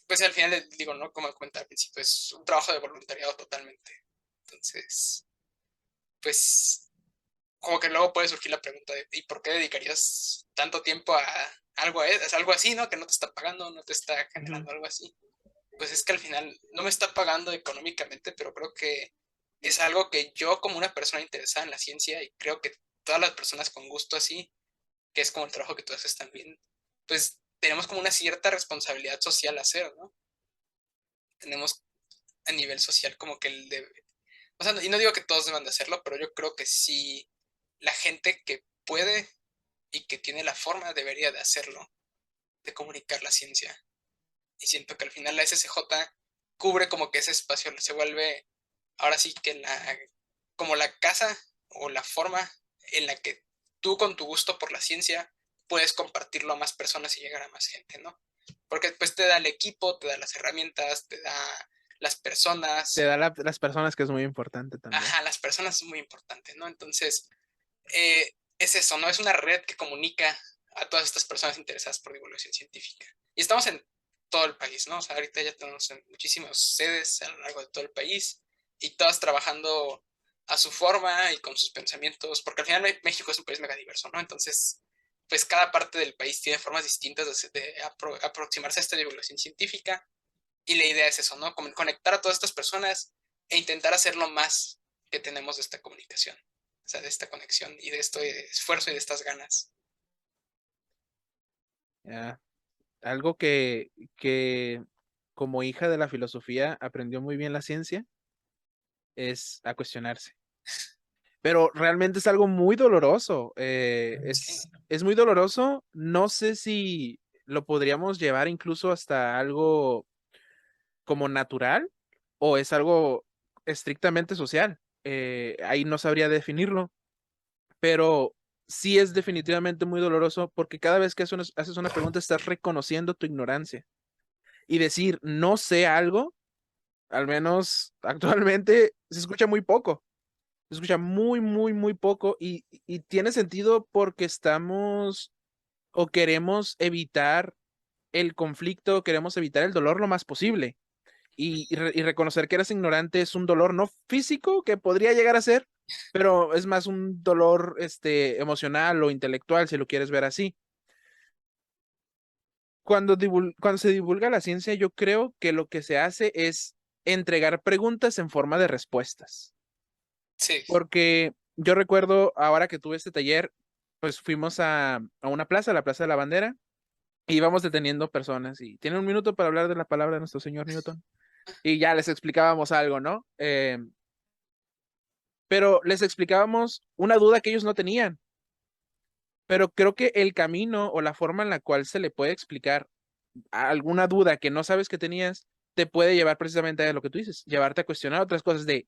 pues al final les digo, ¿no? Como comenté al principio, es un trabajo de voluntariado totalmente. Entonces, pues, como que luego puede surgir la pregunta de, ¿y por qué dedicarías tanto tiempo a algo así, ¿no? Que no te está pagando, no te está ujú. generando algo así. Pues es que al final no me está pagando económicamente, pero creo que es algo que yo como una persona interesada en la ciencia y creo que todas las personas con gusto así, que es como el trabajo que tú haces también, pues tenemos como una cierta responsabilidad social a hacer, ¿no? Tenemos a nivel social como que el de... O sea, y no digo que todos deban de hacerlo, pero yo creo que sí la gente que puede y que tiene la forma debería de hacerlo, de comunicar la ciencia. Y siento que al final la SCJ cubre como que ese espacio se vuelve ahora sí que como la casa o la forma en la que tú con tu gusto por la ciencia puedes compartirlo a más personas y llegar a más gente, ¿no? Porque después te da el equipo, te da las herramientas, te da las Te personas. da las personas, que es muy importante también. Ajá, las personas es muy importante, ¿no? Entonces, es eso, ¿no? Es una red que comunica a todas estas personas interesadas por divulgación científica. Y estamos en todo el país, ¿no? O sea, ahorita ya tenemos muchísimas sedes a lo largo de todo el país y todas trabajando a su forma y con sus pensamientos, porque al final México es un país mega diverso, ¿no? Entonces, pues cada parte del país tiene formas distintas de aproximarse a esta divulgación científica y la idea es eso, ¿no? Conectar a todas estas personas e intentar hacer lo más que tenemos de esta comunicación, o sea, de esta conexión y de este esfuerzo y de estas ganas. Ya. Algo que como hija de la filosofía aprendió muy bien la ciencia es a cuestionarse. Pero realmente es algo muy doloroso. Sí, Es muy doloroso. No sé si lo podríamos llevar incluso hasta algo como natural o es algo estrictamente social. Ahí no sabría definirlo, pero sí es definitivamente muy doloroso porque cada vez que haces una pregunta estás reconociendo tu ignorancia y decir no sé algo, al menos actualmente se escucha muy poco. Se escucha muy, muy, muy poco y tiene sentido porque estamos o queremos evitar el conflicto, queremos evitar el dolor lo más posible. Y reconocer que eres ignorante es un dolor no físico que podría llegar a ser, pero es más un dolor emocional o intelectual, si lo quieres ver así. Cuando se divulga la ciencia, yo creo que lo que se hace es entregar preguntas en forma de respuestas. sí, Porque yo recuerdo ahora que tuve este taller, pues fuimos a una plaza, la Plaza de la Bandera, y íbamos deteniendo personas y tienen un minuto para hablar de la palabra de nuestro señor Newton. Y ya les explicábamos algo, ¿no? Pero les explicábamos una duda que ellos no tenían. Pero creo que el camino o la forma en la cual se le puede explicar alguna duda que no sabes que tenías, te puede llevar precisamente a lo que tú dices, llevarte a cuestionar otras cosas de,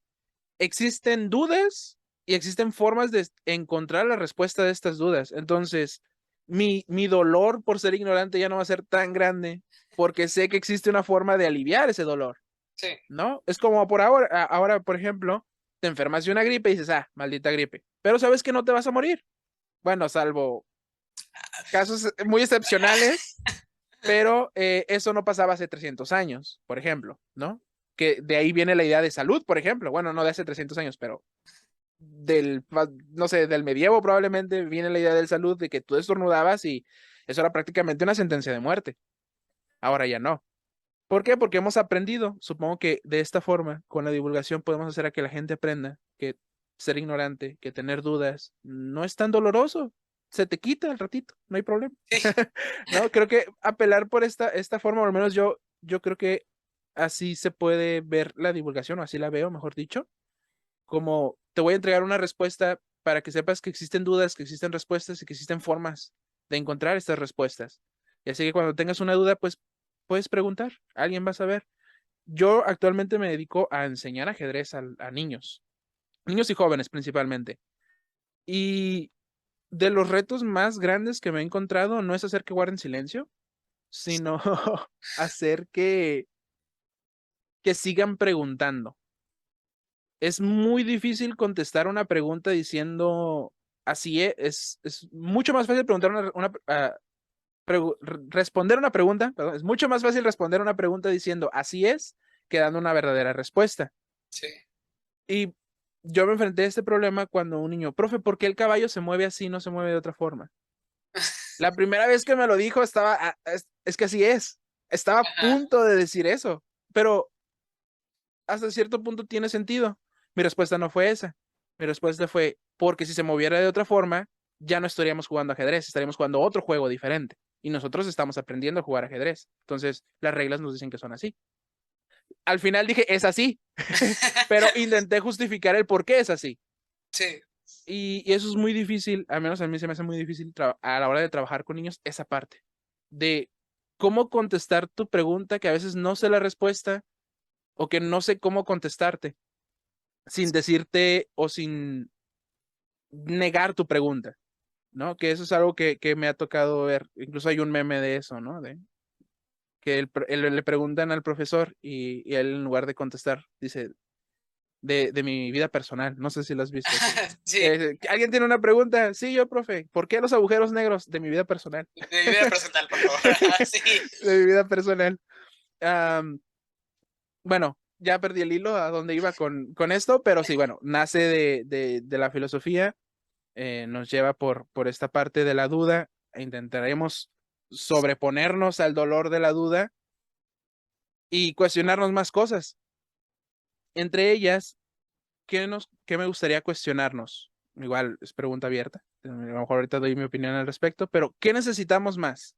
existen dudas y existen formas de encontrar la respuesta de estas dudas. Entonces, mi dolor por ser ignorante ya no va a ser tan grande porque sé que existe una forma de aliviar ese dolor, sí, ¿no? Es como por ahora, ahora, por ejemplo, te enfermas de una gripe y dices, ah, maldita gripe, pero sabes que no te vas a morir. Bueno, salvo casos muy excepcionales, pero eso no pasaba hace 300 años, por ejemplo, ¿no? Que de ahí viene la idea de salud, por ejemplo. Bueno, no de hace 300 años, pero no sé, del medievo probablemente viene la idea del salud de que tú estornudabas y eso era prácticamente una sentencia de muerte. Ahora ya no. ¿Por qué? Porque hemos aprendido, supongo que de esta forma, con la divulgación podemos hacer a que la gente aprenda que ser ignorante, que tener dudas, no es tan doloroso. se te quita al ratito, no hay problema. Sí. No, creo que apelar por esta forma, o al menos yo creo que así se puede ver la divulgación, o así la veo, mejor dicho, como te voy a entregar una respuesta para que sepas que existen dudas, que existen respuestas y que existen formas de encontrar estas respuestas. Y así que cuando tengas una duda, pues puedes preguntar, alguien va a saber. Yo actualmente me dedico a enseñar ajedrez a niños, niños y jóvenes principalmente. Y de los retos más grandes que me he encontrado no es hacer que guarden silencio, sino hacer que sigan preguntando. Es muy difícil contestar una pregunta diciendo así es mucho más fácil preguntar responder una pregunta, perdón, es mucho más fácil responder una pregunta diciendo así es que dando una verdadera respuesta. Sí. Y yo me enfrenté a este problema cuando un niño, profe, ¿por qué el caballo se mueve así, no se mueve de otra forma? La primera vez que me lo dijo estaba, es que así es. Estaba a Ajá. punto de decir eso, pero hasta cierto punto tiene sentido. Mi respuesta no fue esa. Mi respuesta fue, porque si se moviera de otra forma, ya no estaríamos jugando ajedrez, estaríamos jugando otro juego diferente. Y nosotros estamos aprendiendo a jugar ajedrez. Entonces, las reglas nos dicen que son así. Al final dije, es así, pero intenté justificar el por qué es así. Sí. Y eso es muy difícil, al menos a mí se me hace muy difícil a la hora de trabajar con niños, esa parte de cómo contestar tu pregunta, que a veces no sé la respuesta o que no sé cómo contestarte, sin decirte o sin negar tu pregunta, ¿no? Que eso es algo que me ha tocado ver, incluso hay un meme de eso, ¿no? De que le preguntan al profesor y él en lugar de contestar, dice, de mi vida personal. No sé si lo has visto así. Sí. ¿Alguien tiene una pregunta? Sí, yo, profe. ¿Por qué los agujeros negros? De mi vida personal. De mi vida personal, por favor. Ajá, sí. De mi vida personal. Am, bueno, ya perdí el hilo a dónde iba con esto, pero sí, bueno, nace de la filosofía, nos lleva por esta parte de la duda, e intentaremos sobreponernos al dolor de la duda y cuestionarnos más cosas. Entre ellas, qué me gustaría cuestionarnos? Igual es pregunta abierta. A lo mejor ahorita doy mi opinión al respecto, pero ¿qué necesitamos más?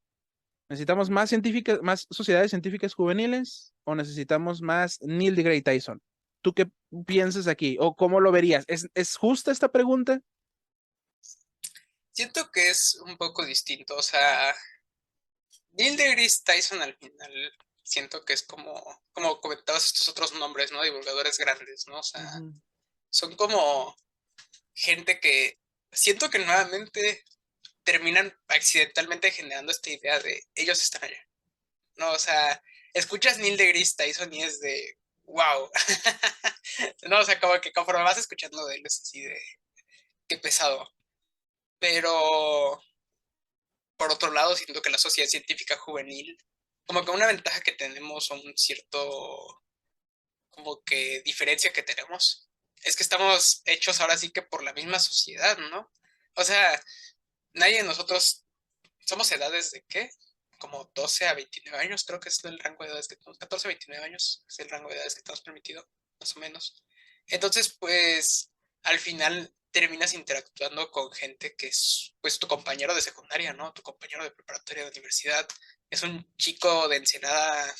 ¿Necesitamos más científicas, más sociedades científicas juveniles o necesitamos más Neil deGrasse Tyson? ¿Tú qué piensas aquí o cómo lo verías? ¿Es justa esta pregunta? Siento que es un poco distinto. O sea, Neil deGrasse Tyson al final siento que es como comentabas estos otros nombres, ¿no? Divulgadores grandes, ¿no? O sea, Ujú, son como gente que siento que nuevamente terminan accidentalmente generando esta idea de ellos están allá, ¿no? O sea, escuchas Neil deGrasse Tyson y es de wow. No, o sea, como que conforme vas escuchando de él es así de qué pesado. Pero por otro lado, siento que la sociedad científica juvenil, como que una ventaja que tenemos o un cierto, como que diferencia que tenemos, es que estamos hechos ahora sí que por la misma sociedad, ¿no? O sea, nadie de nosotros somos edades de qué? Como 12 a 29 años, creo que es el rango de edades que tenemos, 14 a 29 años es el rango de edades que tenemos permitido, más o menos. Entonces, pues, al final terminas interactuando con gente que es, pues, tu compañero de secundaria, ¿no? Tu compañero de preparatoria de universidad. Es un chico de Ensenada,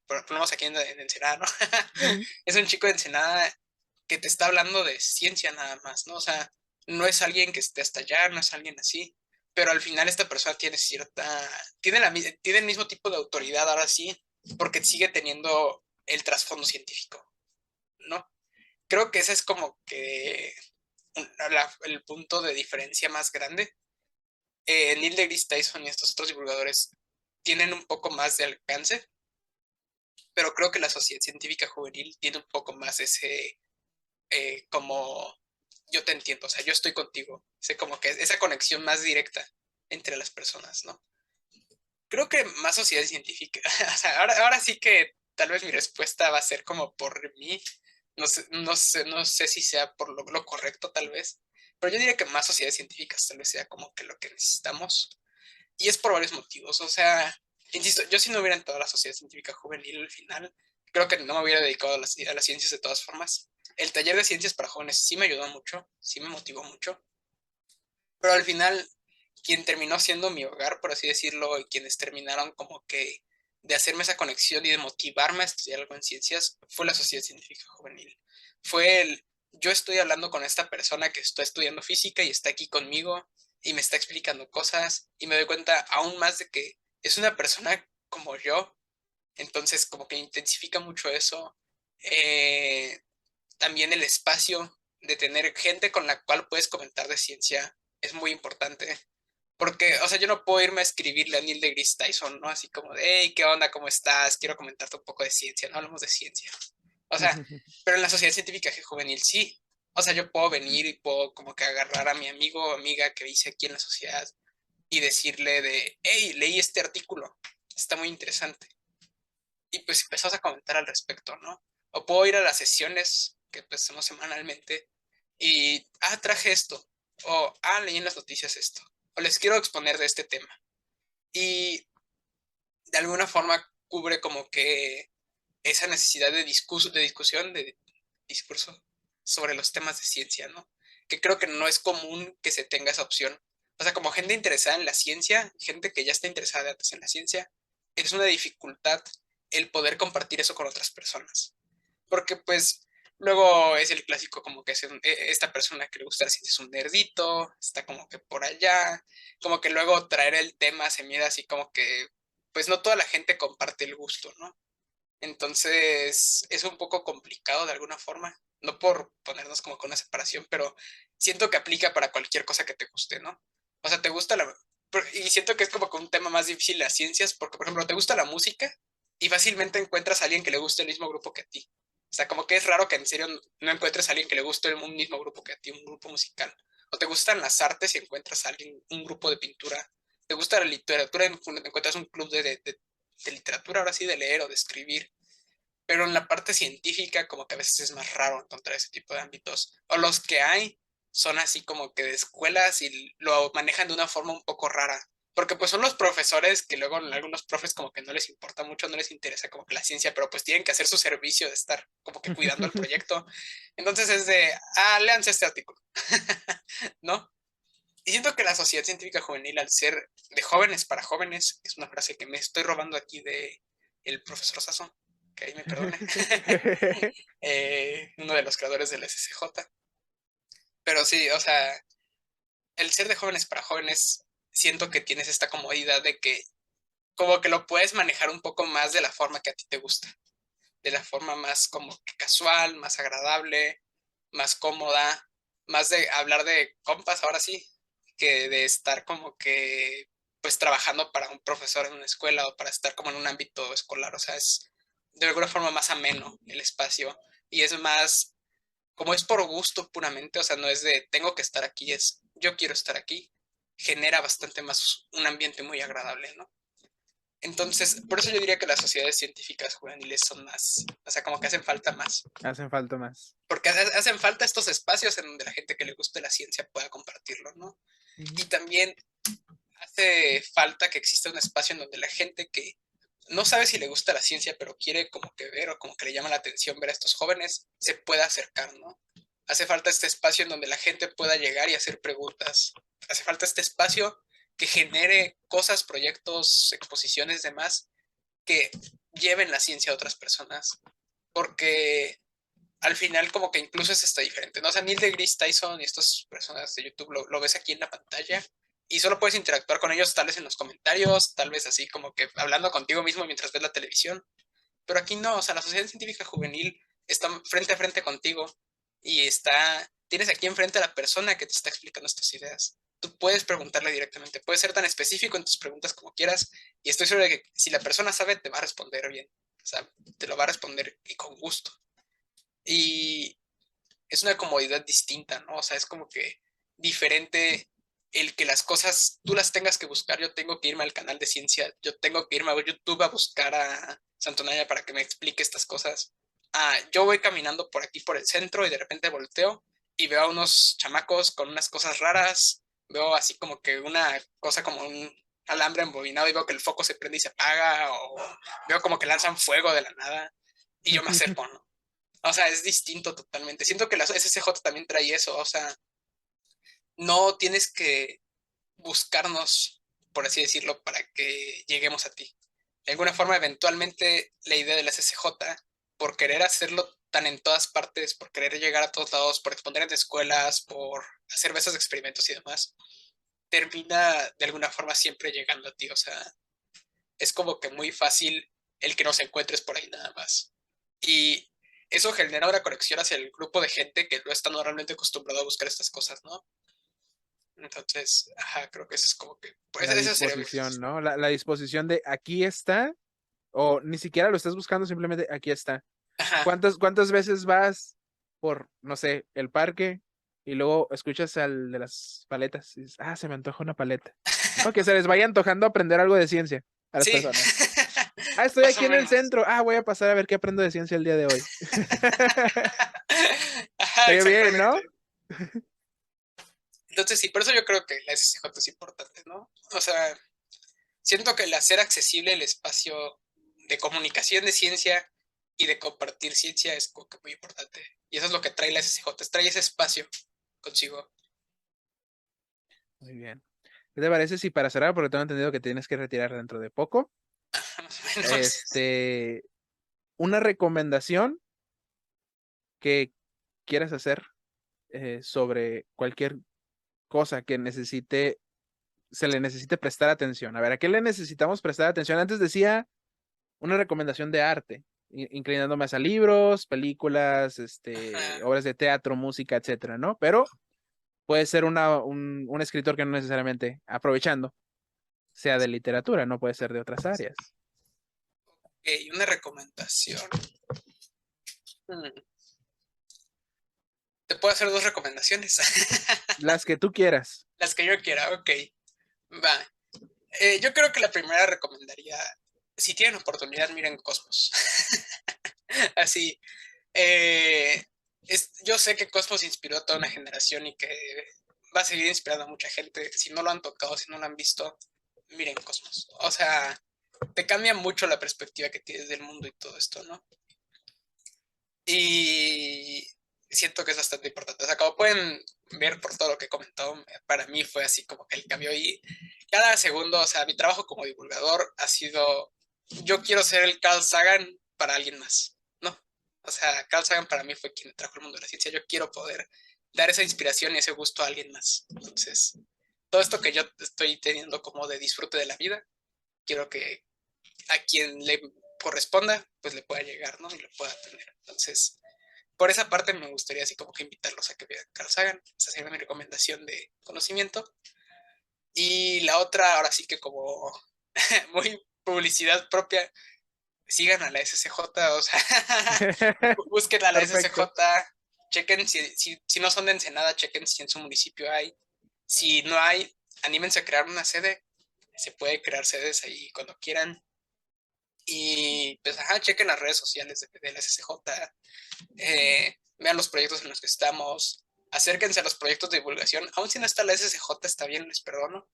ponemos aquí en Ensenada, ¿no? ujú. Es un chico de Ensenada que te está hablando de ciencia nada más, ¿no? O sea, no es alguien que esté hasta allá, no es alguien así, pero al final esta persona tiene tiene el mismo tipo de autoridad ahora sí, porque sigue teniendo el trasfondo científico, ¿no? Creo que ese es como que el punto de diferencia más grande. Neil deGrasse Tyson y estos otros divulgadores tienen un poco más de alcance, pero creo que la sociedad científica juvenil tiene un poco más ese, como yo te entiendo, o sea, yo estoy contigo, sé como que esa conexión más directa entre las personas, ¿no? Creo que más sociedad científica, o sea, ahora sí que tal vez mi respuesta va a ser como por mí, no sé si sea por lo correcto tal vez, pero yo diría que más sociedades científicas tal vez sea como que lo que necesitamos, y es por varios motivos, o sea, insisto, yo si no hubiera entrado a la sociedad científica juvenil al final, creo que no me hubiera dedicado a las ciencias de todas formas. El taller de ciencias para jóvenes sí me ayudó mucho, sí me motivó mucho, pero al final quien terminó siendo mi hogar, por así decirlo, y quienes terminaron como que de hacerme esa conexión y de motivarme a estudiar algo en ciencias, fue la Sociedad Científica Juvenil. Fue yo estoy hablando con esta persona que está estudiando física y está aquí conmigo y me está explicando cosas y me doy cuenta aún más de que es una persona como yo, entonces como que intensifica mucho eso. Eh, También el espacio de tener gente con la cual puedes comentar de ciencia es muy importante. Porque, o sea, yo no puedo irme a escribirle a Neil deGrasse Tyson, ¿no? Así como de, hey, ¿qué onda? ¿Cómo estás? Quiero comentarte un poco de ciencia, no hablamos de ciencia. O sea, pero en la Sociedad Científica Juvenil sí. O sea, yo puedo venir y puedo como que agarrar a mi amigo o amiga que hice aquí en la sociedad y decirle de, hey, leí este artículo, está muy interesante. Y pues empezamos a comentar al respecto, ¿no? O puedo ir a las sesiones que pues hacemos semanalmente y, traje esto, o, leí en las noticias esto, o les quiero exponer de este tema. Y de alguna forma cubre como que esa necesidad de discusión, de discurso sobre los temas de ciencia, ¿no? Que creo que no es común que se tenga esa opción. O sea, como gente interesada en la ciencia, gente que ya está interesada antes en la ciencia, es una dificultad el poder compartir eso con otras personas. Porque pues luego es el clásico como que esta persona que le gusta la ciencia es un nerdito, está como que por allá, como que luego traer el tema se mira así como que pues no toda la gente comparte el gusto, ¿no? Entonces es un poco complicado de alguna forma, no por ponernos como con una separación, pero siento que aplica para cualquier cosa que te guste, ¿no? O sea, te gusta y siento que es como que un tema más difícil las ciencias, porque por ejemplo, te gusta la música y fácilmente encuentras a alguien que le guste el mismo grupo que a ti. O sea, como que es raro que en serio no encuentres a alguien que le guste el mismo grupo que a ti, un grupo musical. O te gustan las artes y encuentras a alguien, un grupo de pintura. Te gusta la literatura y encuentras un club de literatura, ahora sí, de leer o de escribir. Pero en la parte científica como que a veces es más raro encontrar ese tipo de ámbitos. O los que hay son así como que de escuelas y lo manejan de una forma un poco rara. Porque pues son los profesores que luego algunos profes como que no les importa mucho, no les interesa como que la ciencia, pero pues tienen que hacer su servicio de estar como que cuidando el proyecto. Entonces es de, léanse este artículo, ¿no? Y siento que la sociedad científica juvenil, al ser de jóvenes para jóvenes, es una frase que me estoy robando aquí de el profesor Sasson, que ahí me perdone, uno de los creadores del SCJ. Pero sí, o sea, el ser de jóvenes para jóvenes, siento que tienes esta comodidad de que como que lo puedes manejar un poco más de la forma que a ti te gusta, de la forma más como que casual, más agradable, más cómoda, más de hablar de compas ahora sí, que de estar como que pues trabajando para un profesor en una escuela o para estar como en un ámbito escolar, o sea, es de alguna forma más ameno el espacio y es más, como es por gusto puramente, o sea, no es de tengo que estar aquí, es yo quiero estar aquí, genera bastante más un ambiente muy agradable, ¿no? Entonces, por eso yo diría que las sociedades científicas juveniles son más, o sea, como que hacen falta más. Hacen falta más. Porque hacen falta estos espacios en donde la gente que le guste la ciencia pueda compartirlo, ¿no? Y Ujú. también hace falta que exista un espacio en donde la gente que no sabe si le gusta la ciencia, pero quiere como que ver o como que le llama la atención ver a estos jóvenes, se pueda acercar, ¿no? Hace falta este espacio en donde la gente pueda llegar y hacer preguntas. Hace falta este espacio que genere cosas, proyectos, exposiciones, demás, que lleven la ciencia a otras personas. Porque al final como que incluso es hasta diferente, ¿no? O sea, Neil deGrasse Tyson y estas personas de YouTube lo ves aquí en la pantalla y solo puedes interactuar con ellos tal vez en los comentarios, tal vez así como que hablando contigo mismo mientras ves la televisión. Pero aquí no, o sea, la Sociedad Científica Juvenil está frente a frente contigo y tienes aquí enfrente a la persona que te está explicando estas ideas. Tú puedes preguntarle directamente, puedes ser tan específico en tus preguntas como quieras y estoy seguro de que si la persona sabe, te va a responder bien. O sea, te lo va a responder y con gusto. Y es una comodidad distinta, ¿no? O sea, es como que diferente el que las cosas tú las tengas que buscar. Yo tengo que irme al canal de ciencia, yo tengo que irme a YouTube a buscar a Santonaya para que me explique estas cosas. Yo voy caminando por aquí por el centro y de repente volteo y veo a unos chamacos con unas cosas raras. Veo así como que una cosa como un alambre embobinado y veo que el foco se prende y se apaga, o veo como que lanzan fuego de la nada y yo me acerco, ¿no? O sea, es distinto totalmente. Siento que la SCJ también trae eso, o sea, no tienes que buscarnos, por así decirlo, para que lleguemos a ti. De alguna forma, eventualmente, la idea de la SSJ, por querer hacerlo tan en todas partes, por querer llegar a todos lados, por exponer en escuelas, por hacer esos experimentos y demás, termina de alguna forma siempre llegando a ti. O sea, es como que muy fácil el que nos encuentres por ahí nada más. Y eso genera una conexión hacia el grupo de gente que no está normalmente acostumbrado a buscar estas cosas, ¿no? Entonces, ajá, creo que eso es como que, pues La esa sería mi disposición, reflexión. ¿no? La disposición de aquí está, o ni siquiera lo estás buscando, simplemente aquí está. Ajá, ¿Cuántas veces vas por, no sé, el parque y luego escuchas al de las paletas y dices, ah, se me antoja una paleta? ¿No? Que se les vaya antojando aprender algo de ciencia a las sí, personas. Ah, estoy más o aquí en el menos. centro. Ah, voy a pasar a ver qué aprendo de ciencia el día de hoy. Ajá, Estaría bien, ¿no? exactamente. Entonces, sí, por eso yo creo que la SSJ es importante, ¿no? O sea, siento que el hacer accesible el espacio de comunicación de ciencia y de compartir ciencia es como que muy importante. Y eso es lo que trae la SSJ, trae ese espacio consigo. Muy bien. ¿Qué te parece si para cerrar, porque tengo entendido que tienes que retirar dentro de poco, Más o menos. este, una recomendación que quieras hacer sobre cualquier cosa que se le necesite prestar atención? A ver, ¿a qué le necesitamos prestar atención? Antes decía una recomendación de arte, inclinándome a libros, películas, Ajá. obras de teatro, música, etcétera, ¿no? Pero puede ser un escritor que no necesariamente, aprovechando, sea de literatura, no puede ser de otras áreas. Ok, una recomendación. Hmm, Te puedo hacer dos recomendaciones. Las que tú quieras. Las que yo quiera, ok. Va. Yo creo que la primera recomendaría, si tienen oportunidad, miren Cosmos. Así, eh, yo sé que Cosmos inspiró a toda una generación y que va a seguir inspirando a mucha gente. Si no lo han tocado, si no lo han visto, miren Cosmos. O sea, te cambia mucho la perspectiva que tienes del mundo y todo esto, ¿no? Y siento que es bastante importante. O sea, como pueden ver por todo lo que he comentado, para mí fue así como que el cambio. Y cada segundo, o sea, mi trabajo como divulgador ha sido, yo quiero ser el Carl Sagan para alguien más, ¿no? O sea, Carl Sagan para mí fue quien me trajo el mundo de la ciencia. Yo quiero poder dar esa inspiración y ese gusto a alguien más. Entonces, todo esto que yo estoy teniendo como de disfrute de la vida, quiero que a quien le corresponda, pues le pueda llegar, ¿no? Y lo pueda tener. Entonces, por esa parte me gustaría así como que invitarlos a que vean Carl Sagan. Esa sería mi recomendación de conocimiento. Y la otra, ahora sí que como muy publicidad propia, sigan a la SCJ, o sea, busquen a la Perfecto. SCJ, chequen si no son de Ensenada, chequen si en su municipio hay. Si no hay, anímense a crear una sede. Se puede crear sedes ahí cuando quieran. Y pues, ajá, chequen las redes sociales de la SCJ, vean los proyectos en los que estamos, acérquense a los proyectos de divulgación. Aún si no está la SCJ, está bien, les perdono.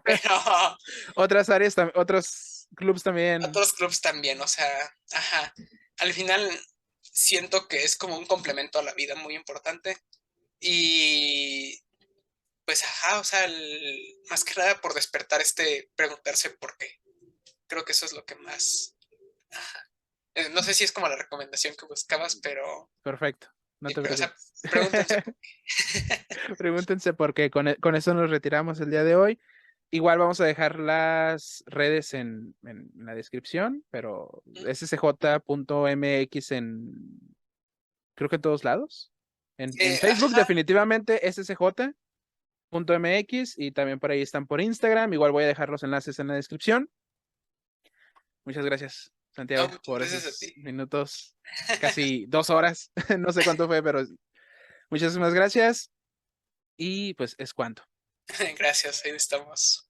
Pero Otras áreas, otros clubs también. otros clubs también, o sea, ajá. Al final siento que es como un complemento a la vida muy importante. Y pues, ajá, o sea, más que nada por despertar preguntarse por qué. Creo que eso es lo que más. No sé si es como la recomendación que buscabas, Perfecto. No te pero o sea, preocupes. pregúntense por Pregúntense por qué. Con eso nos retiramos el día de hoy. Igual vamos a dejar las redes en la descripción, pero qué. ssj.mx creo que en todos lados. En Facebook Ajá, definitivamente ssj.mx y también por ahí están por Instagram. Igual voy a dejar los enlaces en la descripción. Muchas gracias, no, Santiago, muchas por gracias a esos ti. minutos, casi 2 horas. No sé cuánto fue, pero muchísimas gracias. Y pues es cuanto. Gracias, ahí estamos.